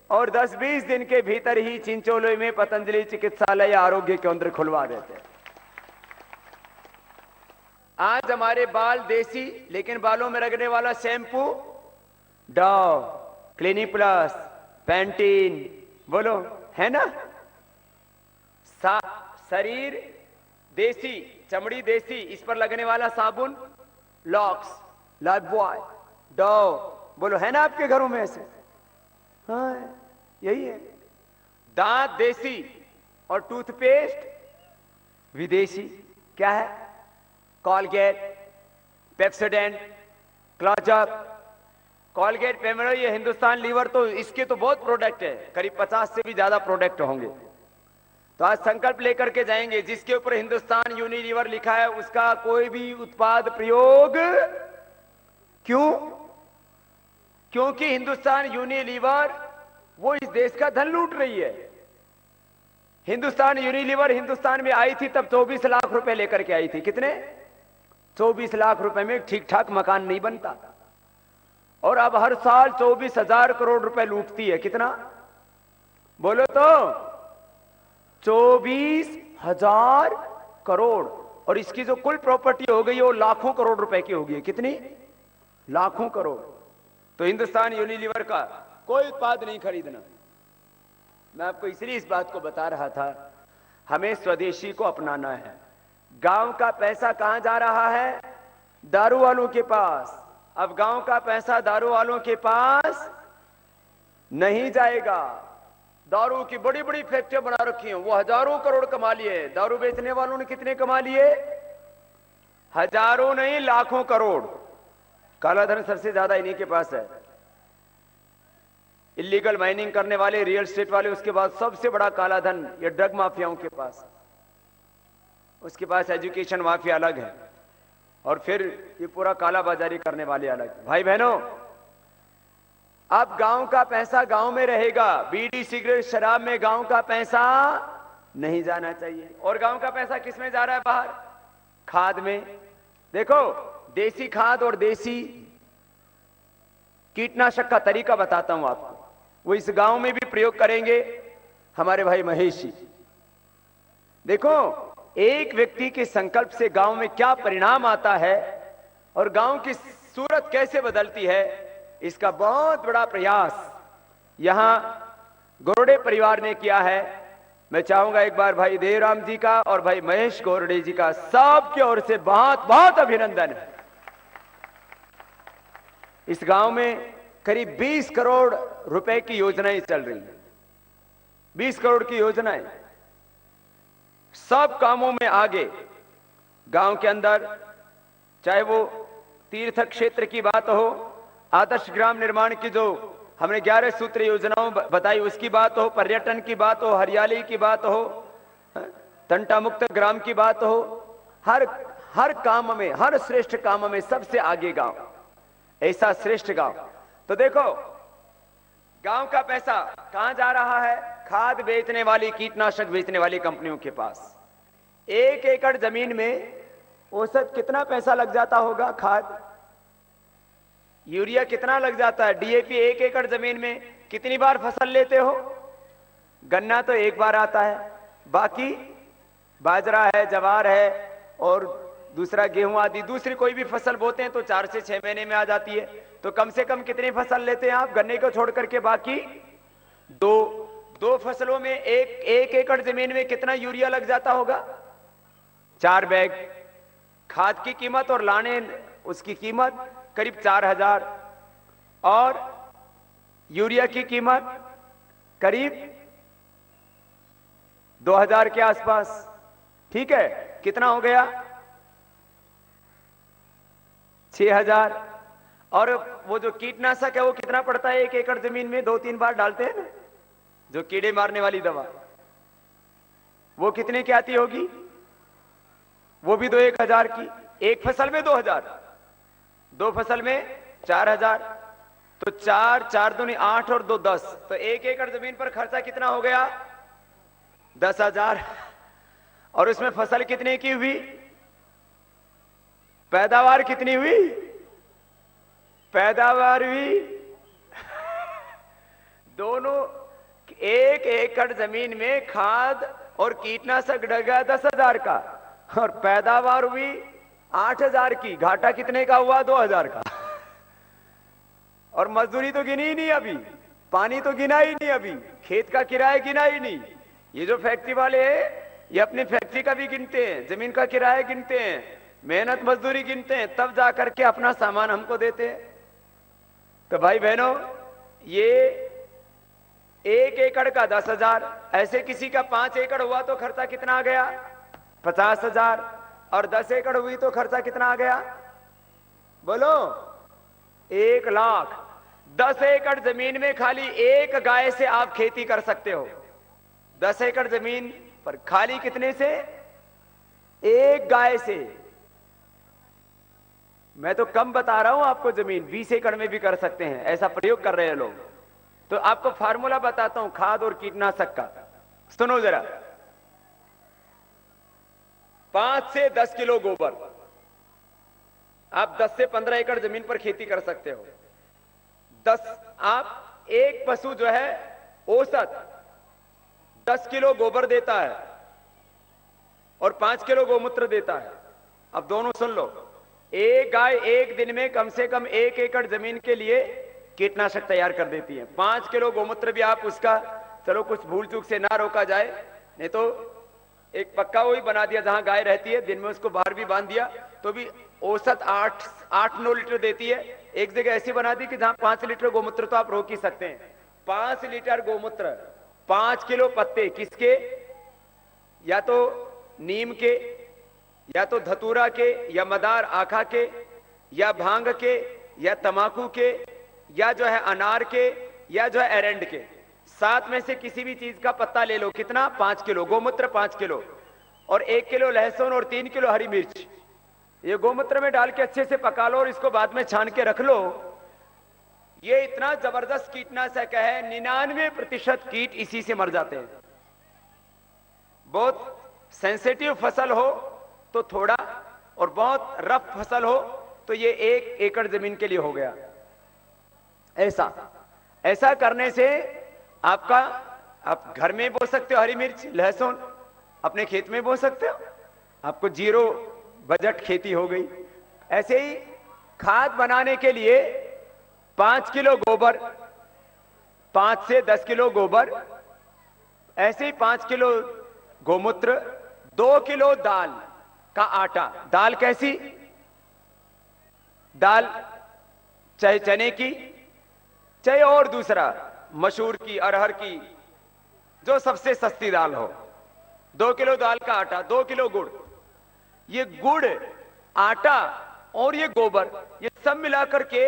और 10-20 दिन के भीतर ही चिंचोली में पतंजलि चिकित्सालय आरोग्य केंद्र खुलवा देते हैं। आज हमारे बाल देसी, लेकिन बालों में लगने वाला shampoo Dow, clinic plus, Pantene, बोलो है ना? शरीर देसी चमड़ी, देसी इस पर लगने वाला साबुन, लॉक्स, लाइफबॉय, डव, बोलो है ना आपके घरों में ऐसे? हाँ यही है। दांत देसी और टूथपेस्ट विदेशी। क्या है? Colgate, Pepsodent, closeup. कॉलगेट, पेमेडो, ये हिंदुस्तान लीवर, तो इसके तो बहुत प्रोडक्ट है, करीब 50 से भी ज्यादा प्रोडक्ट होंगे। तो आज संकल्प लेकर के जाएंगे, जिसके ऊपर हिंदुस्तान यूनिलीवर लिखा है उसका कोई भी उत्पाद प्रयोग। क्यों? क्योंकि हिंदुस्तान यूनिलीवर वो इस देश का धन लूट रही है। हिंदुस्तान यूनिलीवर हिंदुस्तान में आई थी तब 24 लाख रुपए लेकर के आई थी। कितने? 24 लाख रुपए में ठीक ठाक मकान नहीं बनता, और अब हर साल 24,000 करोड़ रुपए लूटती है। कितना बोलो तो? 24,000 करोड़। और इसकी जो कुल प्रॉपर्टी हो गई वो लाखों करोड़ रुपए की हो गई। कितनी? लाखों करोड़। तो हिंदुस्तान यूनिलीवर का कोई उत्पाद नहीं खरीदना। मैं आपको इसलिए इस बात को बता रहा था, हमें स्वदेशी को अपनाना है। गांव का पैसा कहां जा रहा है? दारू वालों के पास। अब गांव का पैसा दारू वालों के पास नहीं जाएगा। दारू की बड़ी बड़ी फैक्ट्रियां बना रखी हैं, वो हजारों करोड़ कमा लिए। दारू बेचने वालों ने कितने कमा लिए? हजारों नहीं, लाखों करोड़। काला धन सबसे ज्यादा इन्हीं के पास है। इलीगल माइनिंग करने वाले, रियल एस्टेट वाले, उसके बाद सबसे बड़ा काला धन ये ड्रग माफियाओं के पास। उसके पास एजुकेशन माफिया अलग है, और फिर ये पूरा काला बाजारी करने वाले अलग। भाई बहनों, अब गांव का पैसा गांव में रहेगा। बीड़ी, सिगरेट, शराब में गांव का पैसा नहीं जाना चाहिए। और गांव का पैसा किस में जा रहा है? बाहर खाद में। देखो, देसी खाद और देसी कीटनाशक का तरीका बताता हूं आपको, वो इस गांव में भी प्रयोग करेंगे हमारे भाई महेश जी। देखो, एक व्यक्ति के संकल्प से गांव में क्या परिणाम आता है और गांव की सूरत कैसे बदलती है, इसका बहुत बड़ा प्रयास यहां गोरडे परिवार ने किया है। मैं चाहूंगा एक बार भाई देवराम जी का और भाई महेश गोरडे जी का सबकी ओर से बहुत बहुत अभिनंदन है। इस गांव में करीब 20 करोड़ रुपए की योजनाएं चल रही हैं। 20 करोड़ की योजनाएं, सब कामों में आगे। गांव के अंदर चाहे वो तीर्थ क्षेत्र की बात हो, आदर्श ग्राम निर्माण की जो हमने 11 सूत्र योजनाओं बताई उसकी बात हो, पर्यटन की बात हो, हरियाली की बात हो, तंटा मुक्त ग्राम की बात हो, हर काम में, हर श्रेष्ठ काम में सबसे आगे गांव। ऐसा श्रेष्ठ गांव। तो देखो, गांव का पैसा कहां जा रहा है? खाद बेचने वाली, कीटनाशक बेचने वाली कंपनियों के पास। 1 एकड़ जमीन में औसत कितना पैसा लग जाता होगा? खाद, यूरिया कितना लग जाता है? डीएपी 1 एकड़ जमीन में कितनी बार फसल लेते हो? गन्ना तो एक बार आता है, बाकी बाजरा है, जवार है और दूसरा गेहूं आदि दूसरी कोई भी फसल बोते हैं तो 4 से 6 महीने में आ जाती है। तो कम से कम कितनी फसल लेते हैं आप गन्ने को छोड़ करके? बाकी दो फसलों में एक एकड़ जमीन में कितना यूरिया लग जाता होगा? 4 बैग। खाद की कीमत और लाने उसकी कीमत करीब 4,000 और यूरिया की कीमत करीब 2,000 के आसपास। ठीक है, कितना हो गया? 6,000। और वो जो कीटनाशक है वो कितना पड़ता है 1 एकड़ जमीन में? 2-3 बार डालते हैं ना, जो कीड़े मारने वाली दवा, वो कितने की आती होगी? वो भी 2-1,000 की। एक फसल में 2,000, 2 फसल में 4,000। तो 4 दूनी 8 और 2 10। तो 1 एकड़ जमीन पर खर्चा कितना हो गया? 10,000। और उसमें फसल कितने की हुई? पैदावार कितनी हुई? पैदावार हुई दोनों 1 एकड़ जमीन में खाद और कीटनाशक डगा 10,000 का और पैदावार हुई 8,000 की। घाटा कितने का हुआ? 2,000 का। और मजदूरी तो गिनी ही नहीं अभी, पानी तो गिना ही नहीं अभी, खेत का किराया गिना ही नहीं। ये जो फैक्ट्री वाले हैं ये अपनी फैक्ट्री का भी गिनते हैं, जमीन का किराया गिनते हैं, मेहनत मजदूरी गिनते हैं, तब जा करके अपना सामान हमको देते हैं। तो भाई बहनों, ये 1 एकड़ का 10,000, ऐसे किसी का 5 एकड़ हुआ तो खर्चा कितना आ गया? 50,000। और 10 एकड़ हुई तो खर्चा कितना आ गया? बोलो, 1 लाख। 10 एकड़ जमीन में खाली एक गाय से आप खेती कर सकते हो। 10 एकड़ जमीन पर खाली कितने से? एक गाय से। मैं तो कम बता रहा हूं आपको, जमीन 20 एकड़ में भी कर सकते हैं, ऐसा प्रयोग कर रहे हैं लोग। तो आपको फार्मूला बताता हूं खाद और कीटनाशक का, सुनो जरा। 5 से 10 किलो गोबर, आप 10 से 15 एकड़ जमीन पर खेती कर सकते हो। 10 आप एक पशु जो है औसत 10 किलो गोबर देता है और 5 किलो गोमूत्र देता है। अब दोनों सुन लो, एक गाय एक दिन में कम से कम 1 एकड़ जमीन के लिए कीटनाशक तैयार कर देती है। 5 किलो गोमूत्र भी आप उसका, चलो कुछ भूल चूक से ना रोका जाए, नहीं तो एक पक्का वही बना दिया जहां गाय रहती है, दिन में उसको बाहर भी बांध दिया तो भी औसत 8-9 लीटर देती है। एक जगह ऐसी बना दी कि जहां 5 लीटर गोमूत्र तो आप रोक ही सकते हैं। 5 लीटर गोमूत्र, 5 किलो पत्ते किसके? या तो नीम के, या तो धतूरा के, या मदार आखा के, या भांग के, या तमाकू के, या जो है अनार के, या जो है एरेंड के। 7 में से किसी भी चीज का पत्ता ले लो। कितना? 5 किलो गोमूत्र, 5 किलो, और 1 किलो लहसुन और 3 किलो हरी मिर्च। ये गोमूत्र में डाल के अच्छे से पका लो और इसको बाद में छान के रख लो। ये इतना जबरदस्त कीटनाशक है, 99% कीट इसी से मर जाते हैं। बहुत सेंसिटिव फसल हो तो थोड़ा, और बहुत रफ फसल हो तो ये 1 एकड़ जमीन के लिए हो गया। ऐसा करने से आपका, आप घर में बो सकते हो हरी मिर्च लहसुन, अपने खेत में बो सकते हो, आपको 0 बजट खेती हो गई। ऐसे ही खाद बनाने के लिए 5 किलो गोबर, 5 से 10 किलो गोबर, ऐसे ही 5 किलो गोमूत्र, 2 किलो दाल का आटा। दाल कैसी? दाल चाहे चने की, चाहे और दूसरा मसूर की, अरहर की, जो सबसे सस्ती दाल हो। 2 किलो दाल का आटा, 2 किलो गुड़। ये गुड़, आटा और ये गोबर, ये सब मिलाकर के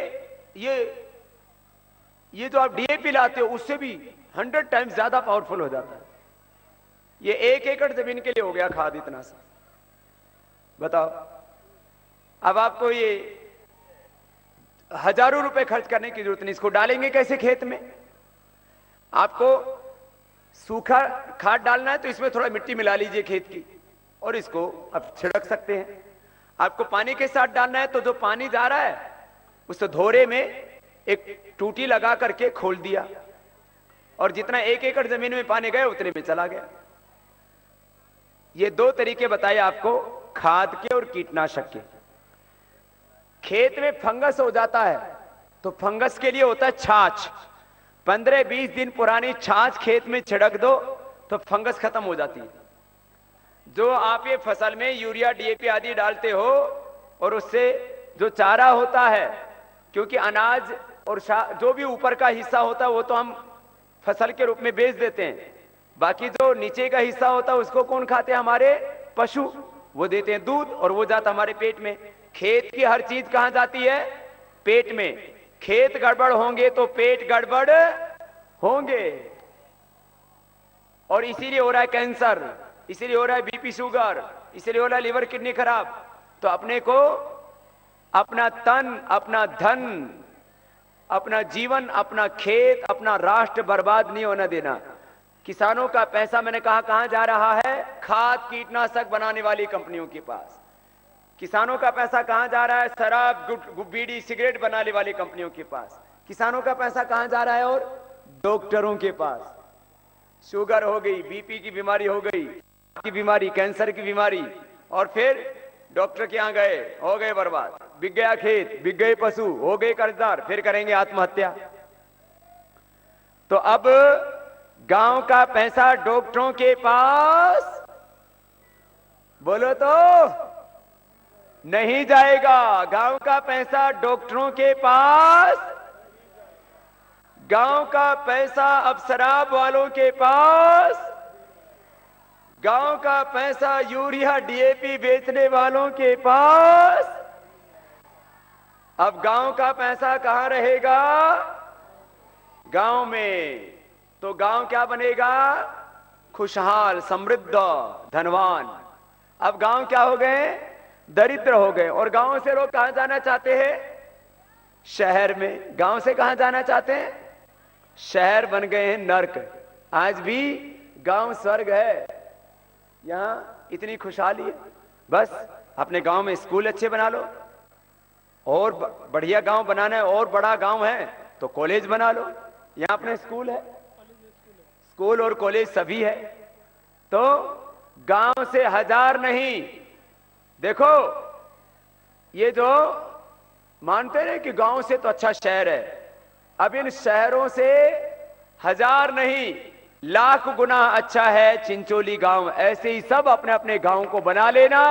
ये जो आप डीएपी लाते हो उससे भी 100 टाइम्स ज्यादा पावरफुल हो जाता है। ये 1 एकड़ जमीन के लिए हो गया खाद इतना सा। बताओ, अब आपको ये हजारों रुपए खर्च करने की जरूरत नहीं। इसको डालेंगे कैसे खेत में? आपको सूखा खाद डालना है तो इसमें थोड़ा मिट्टी मिला लीजिए खेत की, और इसको आप छिड़क सकते हैं। आपको पानी के साथ डालना है तो जो पानी जा रहा है उस धोरे में एक टूटी लगा करके खोल दिया, और जितना 1 एकड़ जमीन में पानी गया उतने में चला गया। ये 2 तरीके बताए आपको, खाद के और कीटनाशक के। खेत में फंगस हो जाता है तो फंगस के लिए होता है छाछ। 15-20 दिन पुरानी छाछ खेत में छिड़क दो तो फंगस खत्म हो जाती है। जो आप ये फसल में यूरिया डीएपी आदि डालते हो, और उससे जो चारा होता है, क्योंकि अनाज और जो भी ऊपर का हिस्सा होता है वो तो हम फसल के रूप में बेच देते हैं, बाकी जो नीचे का हिस्सा होता है उसको कौन खाते हैं? हमारे पशु, वो देते हैं दूध, और वो जाता हमारे पेट में। खेत की हर चीज कहां जाती है? पेट में। खेत गड़बड़ होंगे तो पेट गड़बड़ होंगे, और इसीलिए हो रहा है कैंसर, इसीलिए हो रहा है बीपी शुगर, इसीलिए हो रहा है लिवर किडनी खराब। तो अपने को अपना तन, अपना धन, अपना जीवन, अपना खेत, अपना राष्ट्र बर्बाद नहीं होना देना। किसानों का पैसा मैंने कहा कहां जा रहा है? खाद कीटनाशक बनाने वाली कंपनियों के पास। किसानों का पैसा कहां जा रहा है? शराब, बीड़ी, सिगरेट बनाने वाली कंपनियों के पास। किसानों का पैसा कहां जा रहा है? और डॉक्टरों के पास। शुगर हो गई, बीपी की बीमारी हो गई, की बीमारी, कैंसर की बीमारी, और फिर डॉक्टर के यहां गए, हो गए बर्बाद, बिक गया खेत, बिक गए पशु, हो गए कर्जदार, फिर करेंगे आत्महत्या। तो अब गांव का पैसा डॉक्टरों के पास बोलो तो नहीं जाएगा। गांव का पैसा डॉक्टरों के पास, गांव का पैसा अब शराब वालों के पास, गांव का पैसा यूरिया डीएपी बेचने वालों के पास। अब गांव का पैसा कहां रहेगा? गांव में। तो गांव क्या बनेगा? खुशहाल, समृद्ध, धनवान। अब गांव क्या हो गए? दरिद्र हो गए। और गांव से लोग कहां जाना चाहते हैं? शहर में। गांव से कहां जाना चाहते हैं? शहर बन गए हैं नर्क। आज भी गांव स्वर्ग है। यहां इतनी खुशहाली है। बस अपने गांव में स्कूल अच्छे बना लो, और बढ़िया गांव बनाना है, और बड़ा गांव है तो कॉलेज बना लो। यहां अपने स्कूल है, स्कूल और कॉलेज सभी है। तो गांव से हजार नहीं। देखो ये जो मानते हैं कि गांव से तो अच्छा शहर है, अब इन शहरों से हजार नहीं, लाख गुना अच्छा है चिंचोली गांव। ऐसे ही सब अपने अपने गांव को बना लेना,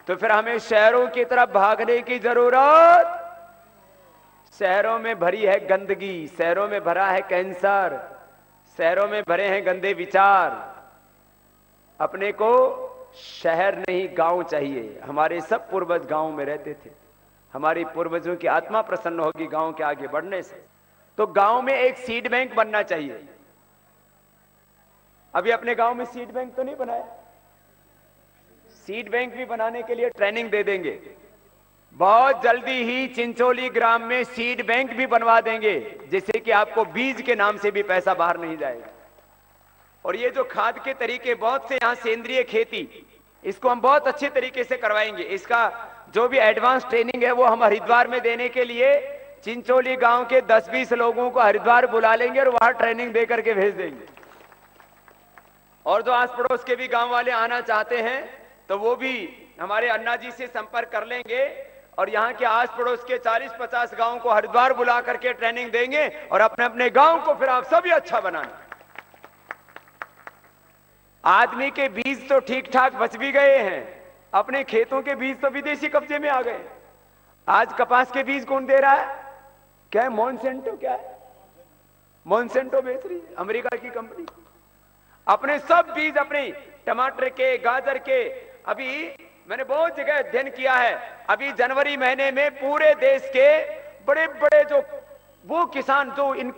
तो फिर हमें शहरों की तरफ भागने की जरूरत। शहरों में भरी है गंदगी, शहरों में भरा है कैंसर, शहरों में भरे हैं गंदे विचार। अपने को शहर नहीं गांव चाहिए। हमारे सब पूर्वज गांव में रहते थे। हमारी पूर्वजों की आत्मा प्रसन्न होगी गांव के आगे बढ़ने से। तो गांव में एक सीड बैंक बनना चाहिए। अभी अपने गांव में सीड बैंक तो नहीं बनाया। सीड बैंक भी बनाने के लिए ट्रेनिंग दे देंगे। बहुत जल्दी ही चिंचोली ग्राम में सीड बैंक भी बनवा देंगे, जिससे कि आपको बीज के नाम से भी पैसा बाहर नहीं जाएगा। और ये जो खाद के तरीके बहुत से, यहां सेंद्रिय खेती, इसको हम बहुत अच्छे तरीके से करवाएंगे। इसका जो भी एडवांस ट्रेनिंग है वो हम हरिद्वार में देने के लिए चिंचोली गांव के 10-20 लोगों को हरिद्वार बुला लेंगे और वहां ट्रेनिंग दे करके भेज देंगे। और जो आस पड़ोस के भी गांव वाले आना चाहते हैं तो वो भी हमारे अन्ना जी से संपर्क कर लेंगे, और यहाँ के आस पड़ोस के 40-50 गांव को हरिद्वार बुला करके ट्रेनिंग देंगे, और अपने अपने गांव को फिर आप सभी अच्छा बनाना। आदमी के बीज तो ठीक ठाक बच भी गए हैं, अपने खेतों के बीज तो विदेशी कब्जे में आ गए। आज कपास के बीज कौन दे रहा है? क्या है? मॉन्सेंटो। क्या है? मॉन्सेंटो बेच रही है, अमेरिका की कंपनी। अपने सब बीज, अपने टमाटर के, गाजर के, अभी मैंने बहुत जगह अध्ययन किया है, अभी जनवरी महीने में पूरे देश के बड़े बड़े जो वो किसान जो इन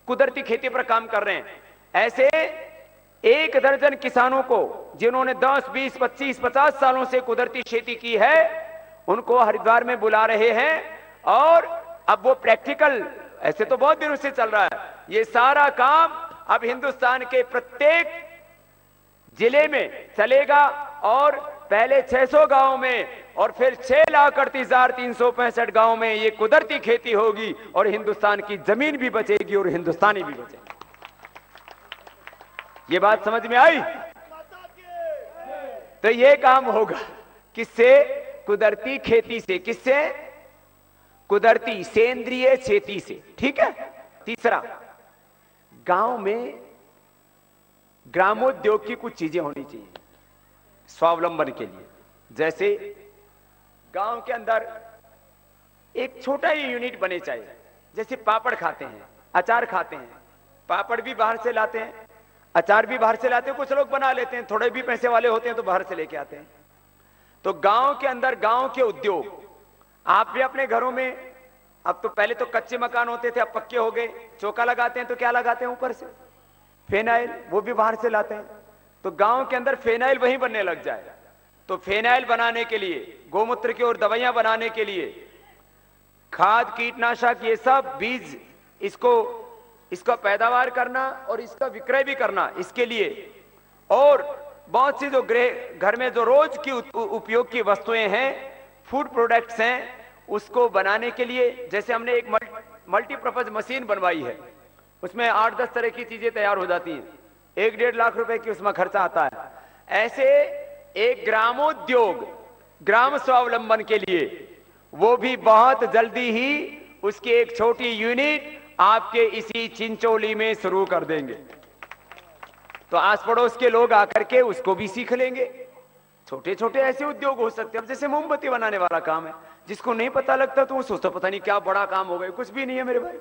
कुदरती खेती पर काम कर रहे हैं, ऐसे 1 दर्जन किसानों को जिन्होंने 10, 20, 25, 50 सालों से कुदरती खेती की है, उनको हरिद्वार में बुला रहे हैं। और अब वो प्रैक्टिकल, ऐसे तो बहुत दिनों से चल रहा है, ये सारा काम अब हिंदुस्तान के प्रत्येक जिले में चलेगा। और पहले 600 गांव में और फिर 6,38,365 गांव में ये कुदरती खेती होगी, और हिंदुस्तान की जमीन भी बचेगी और हिंदुस्तानी भी बचेगी। ये बात समझ में आई? तो ये काम होगा किससे? कुदरती खेती से। किससे? कुदरती सेंद्रिय खेती से। ठीक है। तीसरा, गांव में ग्रामोद्योग की कुछ चीजें होनी चाहिए स्वावलंबन के लिए। जैसे गांव के अंदर एक छोटा ही यूनिट बने चाहिए। जैसे पापड़ खाते हैं, अचार खाते हैं, पापड़ भी बाहर से लाते हैं, अचार भी बाहर से लाते हैं, कुछ लोग बना लेते हैं, थोड़े भी पैसे वाले होते हैं तो बाहर से लेके आते हैं। तो गांव के अंदर गांव के उद्योग, आप भी अपने घरों में, अब तो पहले तो कच्चे मकान होते थे, अब पक्के हो गए, चौका लगाते हैं तो क्या लगाते हैं ऊपर से? फेनाइल, वो भी बाहर से लाते हैं। तो गांव के अंदर फेनाइल वहीं बनने लग जाए। तो फेनाइल बनाने के लिए, गोमूत्र की और दवाइयां बनाने के लिए, खाद, कीटनाशक, ये सब बीज, इसका पैदावार करना और इसका विक्रय भी करना, इसके लिए, और बहुत सी जो घर में जो रोज की उपयोग की वस्तुएं हैं, फूड प्रोडक्ट्स हैं, उसको बनाने के लिए, जैसे हमने एक मल्टीपर्पज मशीन बनवाई है, उसमें 8-10 तरह की चीजें तैयार हो जाती हैं, 1-1.5 लाख रुपए की उसमें खर्चा आता है। ऐसे एक ग्रामोद्योग, ग्राम स्वावलंबन के लिए, वो भी बहुत जल्दी ही उसकी एक छोटी यूनिट आपके इसी चिंचोली में शुरू कर देंगे। तो आस पड़ोस के लोग आकर के उसको भी सीख लेंगे। छोटे छोटे ऐसे उद्योग हो सकते हैं, अब जैसे मोमबत्ती बनाने वाला काम है, जिसको नहीं पता लगता तो वो सोचता पता नहीं क्या बड़ा काम हो गया, कुछ भी नहीं है मेरे भाई।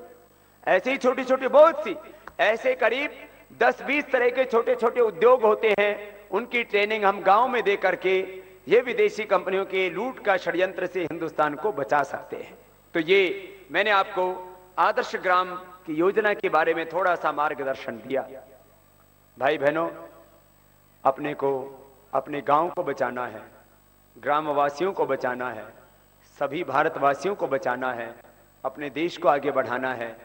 ऐसे ही छोटी छोटी बहुत सी ऐसे करीब 10-20 तरह के छोटे छोटे उद्योग होते हैं, उनकी ट्रेनिंग हम गांव में दे करके ये विदेशी कंपनियों के लूट का षड्यंत्र से हिंदुस्तान को बचा सकते हैं। तो ये मैंने आपको आदर्श ग्राम की योजना के बारे में थोड़ा सा मार्गदर्शन दिया। भाई बहनों, अपने को अपने गांव को बचाना है, ग्रामवासियों को बचाना है, सभी भारतवासियों को बचाना है, अपने देश को आगे बढ़ाना है,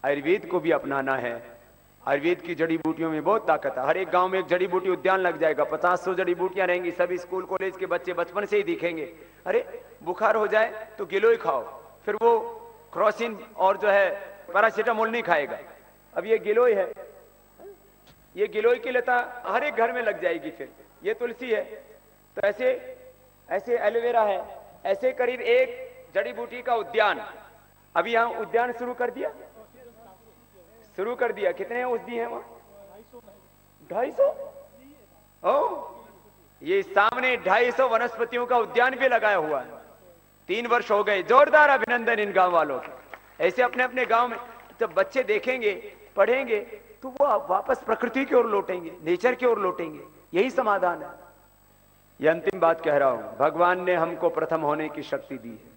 आयुर्वेद को भी अपनाना है। आयुर्वेद की जड़ी बूटियों में बहुत ताकत है। हर एक गांव में एक जड़ी बूटी उद्यान लग जाएगा, 50-100 जड़ी बूटियां रहेंगी, सभी स्कूल कॉलेज के बच्चे बचपन से ही दिखेंगे। अरे बुखार हो जाए तो गिलोय खाओ, फिर वो क्रोसिन और जो है पैरासीटामोल नहीं खाएगा। अब ये गिलोय है, ये गिलोय की लता हर एक घर में लग जाएगी। फिर ये तुलसी है, तो ऐसे ऐसे एलोवेरा है, ऐसे करीब एक जड़ी बूटी का उद्यान अभी यहां उद्यान शुरू कर दिया। कितने औषधि हैं वहां? 250। ओ, ये सामने 250 वनस्पतियों का उद्यान भी लगाया हुआ है। 3 वर्ष हो गए। जोरदार अभिनंदन इन गांव वालों के। ऐसे अपने अपने गांव में जब बच्चे देखेंगे, पढ़ेंगे, तो वो वापस प्रकृति की ओर लौटेंगे, नेचर की ओर लौटेंगे। यही समाधान है। ये अंतिम बात कह रहा हूं, भगवान ने हमको प्रथम होने की शक्ति दी है।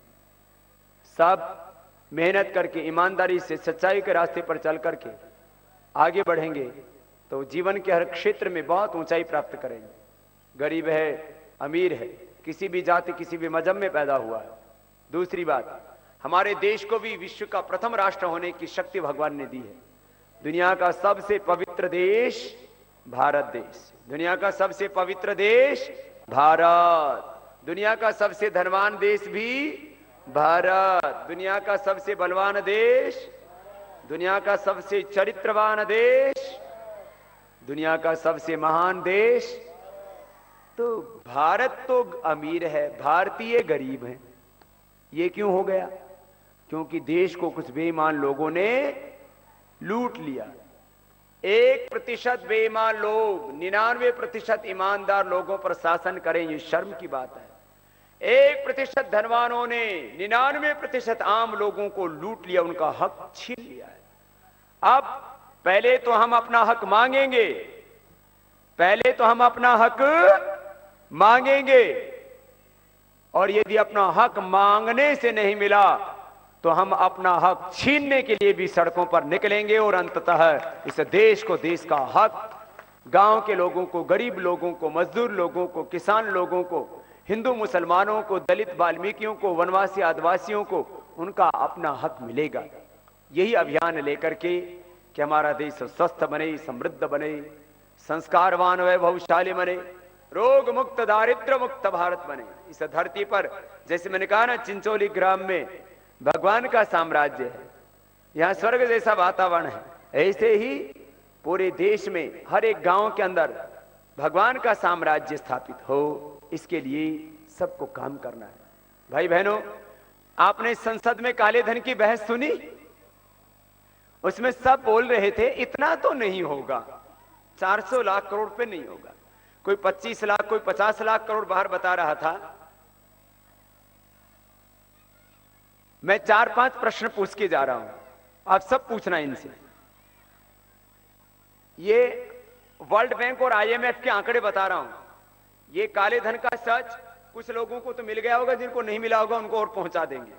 सब मेहनत करके, ईमानदारी से, सच्चाई के रास्ते पर चल करके आगे बढ़ेंगे तो जीवन के हर क्षेत्र में बहुत ऊंचाई प्राप्त करेंगे। गरीब है, अमीर है, किसी भी जाति, किसी भी मजहब में पैदा हुआ है। दूसरी बात, हमारे देश को भी विश्व का प्रथम राष्ट्र होने की शक्ति भगवान ने दी है। दुनिया का सबसे पवित्र देश भारत देश, दुनिया का सबसे पवित्र देश भारत, दुनिया का सबसे धनवान देश भी भारत, दुनिया का सबसे बलवान देश, दुनिया का सबसे चरित्रवान देश, दुनिया का सबसे महान देश। तो भारत तो अमीर है, भारतीय गरीब हैं। ये क्यों हो गया? क्योंकि देश को कुछ बेईमान लोगों ने लूट लिया। 1% बेईमान लोग 99% ईमानदार लोगों पर शासन करें, ये शर्म की बात है। 1% धनवानों ने 99% आम लोगों को लूट लिया, उनका हक छीन लिया है। अब पहले तो हम अपना हक मांगेंगे, पहले तो हम अपना हक मांगेंगे, और यदि अपना हक मांगने से नहीं मिला तो हम अपना हक छीनने के लिए भी सड़कों पर निकलेंगे। और अंततः इस देश को, देश का हक, गांव के लोगों को, गरीब लोगों को, मजदूर लोगों को, किसान लोगों को, हिंदू मुसलमानों को, दलित वाल्मीकियों को, वनवासी आदिवासियों को उनका अपना हक मिलेगा। यही अभियान लेकर के कि हमारा देश स्वस्थ बने, समृद्ध बने, संस्कारवान वैभवशाली बने, रोग मुक्त, दारिद्र मुक्त भारत बने। इस धरती पर, जैसे मैंने कहा ना, चिंचोली ग्राम में भगवान का साम्राज्य है, यहां स्वर्ग जैसा वातावरण है। ऐसे ही पूरे देश में हर एक गांव के अंदर भगवान का साम्राज्य स्थापित हो, इसके लिए सबको काम करना है। भाई बहनों, आपने संसद में काले धन की बहस सुनी? उसमें सब बोल रहे थे इतना तो नहीं होगा, 400 लाख करोड़ पे नहीं होगा। कोई 25 लाख, कोई 50 लाख करोड़ बाहर बता रहा था। मैं 4-5 प्रश्न पूछ के जा रहा हूं, आप सब पूछना इनसे। ये वर्ल्ड बैंक और IMF के आंकड़े बता रहा हूं। ये काले धन का सच कुछ लोगों को तो मिल गया होगा, जिनको नहीं मिला होगा उनको और पहुंचा देंगे।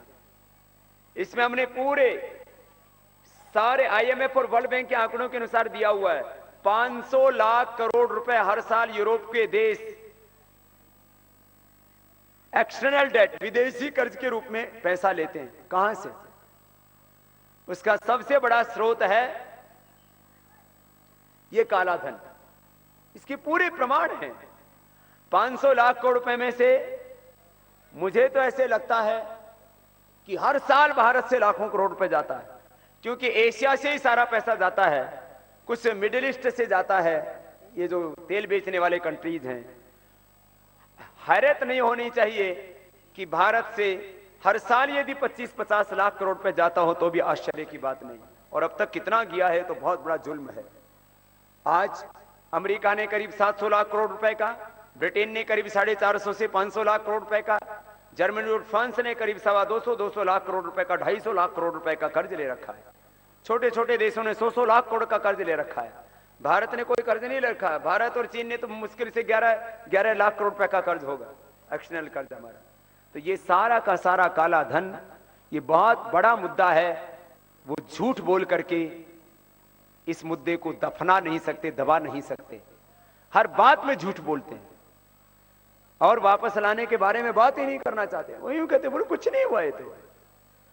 इसमें हमने पूरे सारे IMF और वर्ल्ड बैंक के आंकड़ों के अनुसार दिया हुआ है। 500 लाख करोड़ रुपए हर साल यूरोप के देश एक्सटर्नल डेट, विदेशी कर्ज के रूप में पैसा लेते हैं। कहां से? उसका सबसे बड़ा स्रोत है ये काला धन। इसके पूरे प्रमाण हैं। 500 लाख करोड़ रुपए में से मुझे तो ऐसे लगता है कि हर साल भारत से लाखों करोड़ रुपए जाता है, क्योंकि एशिया से ही सारा पैसा जाता है, कुछ मिडिल ईस्ट से जाता है, ये जो तेल बेचने वाले कंट्रीज हैं। हैरत नहीं होनी चाहिए कि भारत से हर साल यदि 25-50 लाख करोड़ रुपए जाता हो तो भी आश्चर्य की बात नहीं। और अब तक कितना गया है तो बहुत बड़ा जुल्म है। आज अमेरिका ने करीब 700 लाख करोड़ रुपए का ब्रिटेन ने करीब 450 से 500 लाख करोड़ रुपए का, जर्मनी और फ्रांस ने करीब 200 लाख करोड़ रुपए का, 250 लाख करोड़ रुपए का कर्ज ले रखा है। छोटे छोटे देशों ने 100 लाख करोड़ का कर्ज ले रखा है। भारत ने कोई कर्ज नहीं ले रखा है। भारत और चीन ने तो मुश्किल से 11 लाख करोड़ रुपए का कर्ज होगा, एक्सटर्नल कर्ज हमारा। तो ये सारा का सारा काला धन, ये बहुत बड़ा मुद्दा है। वो झूठ बोल करके इस मुद्दे को दफना नहीं सकते, दबा नहीं सकते। हर बात में झूठ बोलते हैं और वापस लाने के बारे में बात ही नहीं करना चाहते। वो यूं कहते बोले कुछ नहीं हुआ, ये तो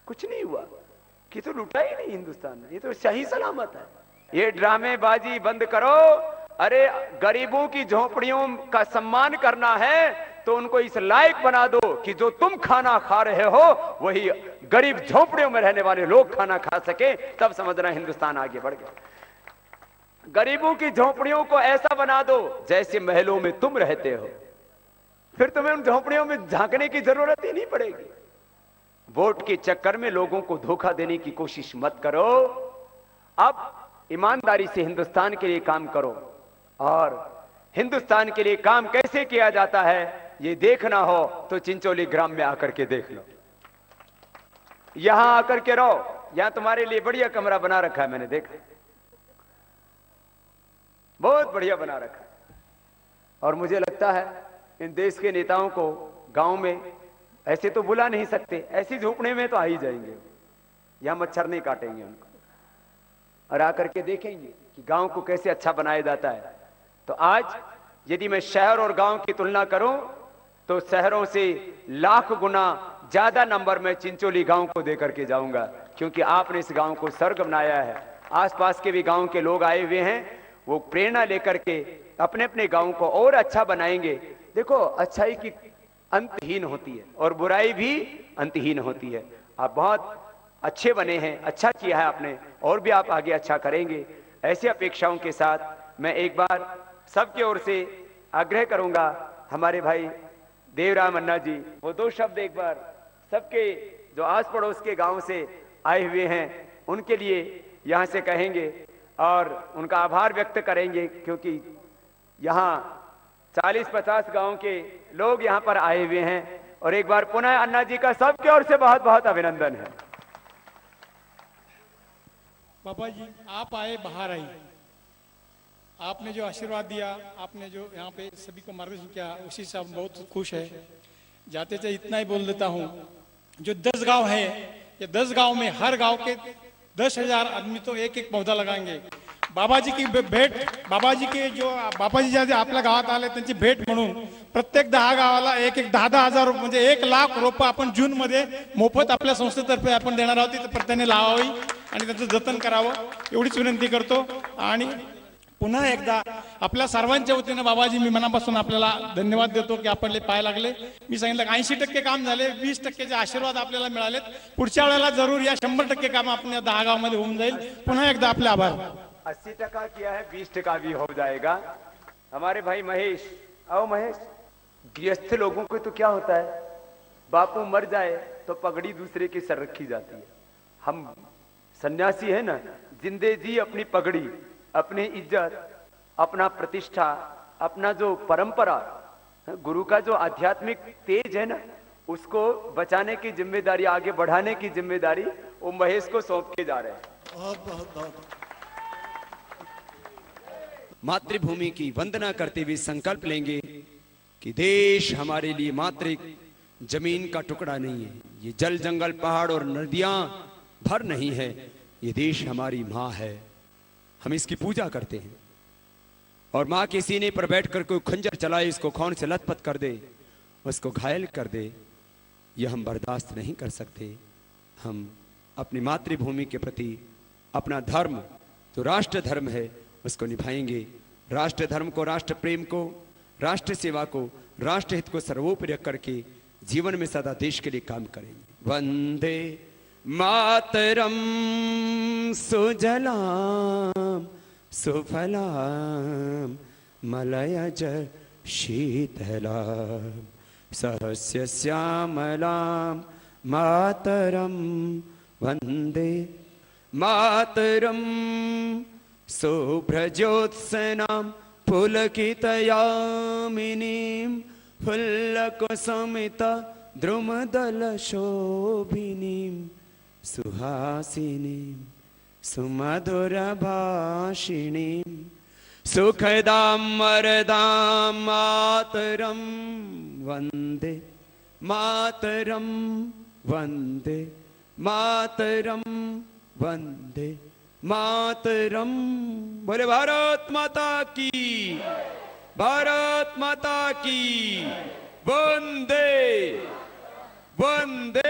कुछ नहीं हुआ, कि तो लूटा ही नहीं हिंदुस्तान ने, ये तो सही सलामत है। ये ड्रामेबाजी बंद करो। अरे गरीबों की झोपड़ियों का सम्मान करना है तो उनको इस लायक बना दो कि जो तुम खाना खा रहे हो वही गरीब झोपड़ियों में रहने वाले लोग खाना खा सके, तब समझना हिंदुस्तान आगे बढ़ गया। गरीबों की झोपड़ियों को ऐसा बना दो जैसे महलों में तुम रहते हो, फिर तुम्हें उन झोपड़ियों में झांकने की जरूरत ही नहीं पड़ेगी। वोट के चक्कर में लोगों को धोखा देने की कोशिश मत करो। अब ईमानदारी से हिंदुस्तान के लिए काम करो, और हिंदुस्तान के लिए काम कैसे किया जाता है ये देखना हो तो चिंचोली ग्राम में आकर के देख लो। यहां आकर के रहो, यहां तुम्हारे लिए बढ़िया कमरा बना रखा है, मैंने देखा, बहुत बढ़िया बना रखा है। और मुझे लगता है इन देश के नेताओं को गांव में ऐसे तो बुला नहीं सकते, ऐसी झोपड़े में तो आ ही जाएंगे, यहां मच्छर नहीं काटेंगे उनको, और आकर के देखेंगे कि गांव को कैसे अच्छा बनाया जाता है। तो आज यदि मैं शहर और गांव की तुलना करूं तो शहरों से लाख गुना ज्यादा नंबर में चिंचोली गांव को देकर के जाऊंगा, क्योंकि आपने इस गांव को स्वर्ग बनाया है। आसपास के भी गांव के लोग आए हुए हैं, वो प्रेरणा लेकर के अपने अपने गांव को और अच्छा बनाएंगे। देखो अच्छाई की अंतहीन होती है और बुराई भी अंतहीन होती है। आप बहुत अच्छे बने हैं, अच्छा किया है आपने, और भी आप आगे अच्छा करेंगे। ऐसी अपेक्षाओं के साथ मैं एक बार सबकी ओर से आग्रह करूंगा, हमारे भाई देवराम अन्ना जी वो 2 शब्द एक बार सबके जो आस पड़ोस के गांव से आए हुए हैं उनके लिए यहां से कहेंगे और उनका आभार व्यक्त करेंगे, क्योंकि यहां 40-50 गांव के लोग यहां पर आए हुए हैं। और एक बार पुनः अन्ना जी का सबके ओर से बहुत बहुत अभिनंदन है। बाबा जी आप आए, बाहर आई, आपने जो आशीर्वाद दिया, आपने जो यहाँ पे सभी को मार्गदर्शन किया, उसी से हम बहुत खुश है। जाते जाते इतना ही बोल देता हूँ, जो 10 गांव है, ये 10 गांव में हर गांव के 10,000 आदमी तो एक एक पौधा लगाएंगे। बाबाजी की भेट, बाबाजी के जो बाबाजी ज्या आपल्या गावात आले त्यांची भेट म्हणून प्रत्येक 10 गावाला एक 10,000 रुपये म्हणजे 1 लाख रोपं आपण जून मध्ये मोफत आपल्या संस्थेतर्फे आपण देणार आहोत, ती प्रत्येकाने लावावी आणि त्याचं जतन करावं एवढीच विनंती करतो। आणि पुन्हा एकदा आपल्या सर्वांच्या वतीने बाबाजी मी मनापासून आपल्याला धन्यवाद देतो की आपले पाय लागले। मी सांगितलं 80% काम झाले, 20% आशीर्वाद आपल्याला मिळालेत, पुढच्या वेळेला जरूर या 100% काम आपण 10 गावामध्ये होऊन जाईल। पुन्हा एकदा आपले आभार। 80% किया है, 20% भी हो जाएगा। हमारे भाई महेश, आओ महेश। गृहस्थ लोगों को तो क्या होता है, बापू मर जाए तो पगड़ी दूसरे के सर रखी जाती है। हम सन्यासी है ना, जिंदे जी अपनी पगड़ी, अपनी इज्जत, अपना प्रतिष्ठा, अपना जो परंपरा, गुरु का जो आध्यात्मिक तेज है ना, उसको बचाने की जिम्मेदारी, आगे बढ़ाने की जिम्मेदारी वो महेश को सौंप के जा रहे हैं। बहुत बहुत बहुत मातृभूमि की वंदना करते हुए संकल्प लेंगे कि देश हमारे लिए मात्र एक जमीन का टुकड़ा नहीं है, ये जल जंगल पहाड़ और नदियां भर नहीं है, ये देश हमारी माँ है। हम इसकी पूजा करते हैं और माँ के सीने पर बैठकर कोई खंजर चलाए, इसको खून से लथपथ कर दे, उसको घायल कर दे, यह हम बर्दाश्त नहीं कर सकते। हम अपनी मातृभूमि के प्रति अपना धर्म, जो राष्ट्र धर्म है, उसको निभाएंगे। राष्ट्र धर्म को, राष्ट्र प्रेम को, राष्ट्र सेवा को, राष्ट्र हित को सर्वोपरि रख करके जीवन में सदा देश के लिए काम करेंगे। वंदे मातरम सुजलाम सुफलाम मलयज शीतलाम सहस्य श्यामलाम मातरम वंदे मातरम शुभ्रज्योत्सनाम पुलकितयामिनीं फुल्लकुसुमित द्रुमदलशोभिनीं सुहासिनीं सुमधुरभाषिणीं सुखदां वरदां मातरं वन्दे मातरं वन्दे मातरं वन्दे मातरम। बोले भारत माता की, भारत माता की, वंदे वंदे।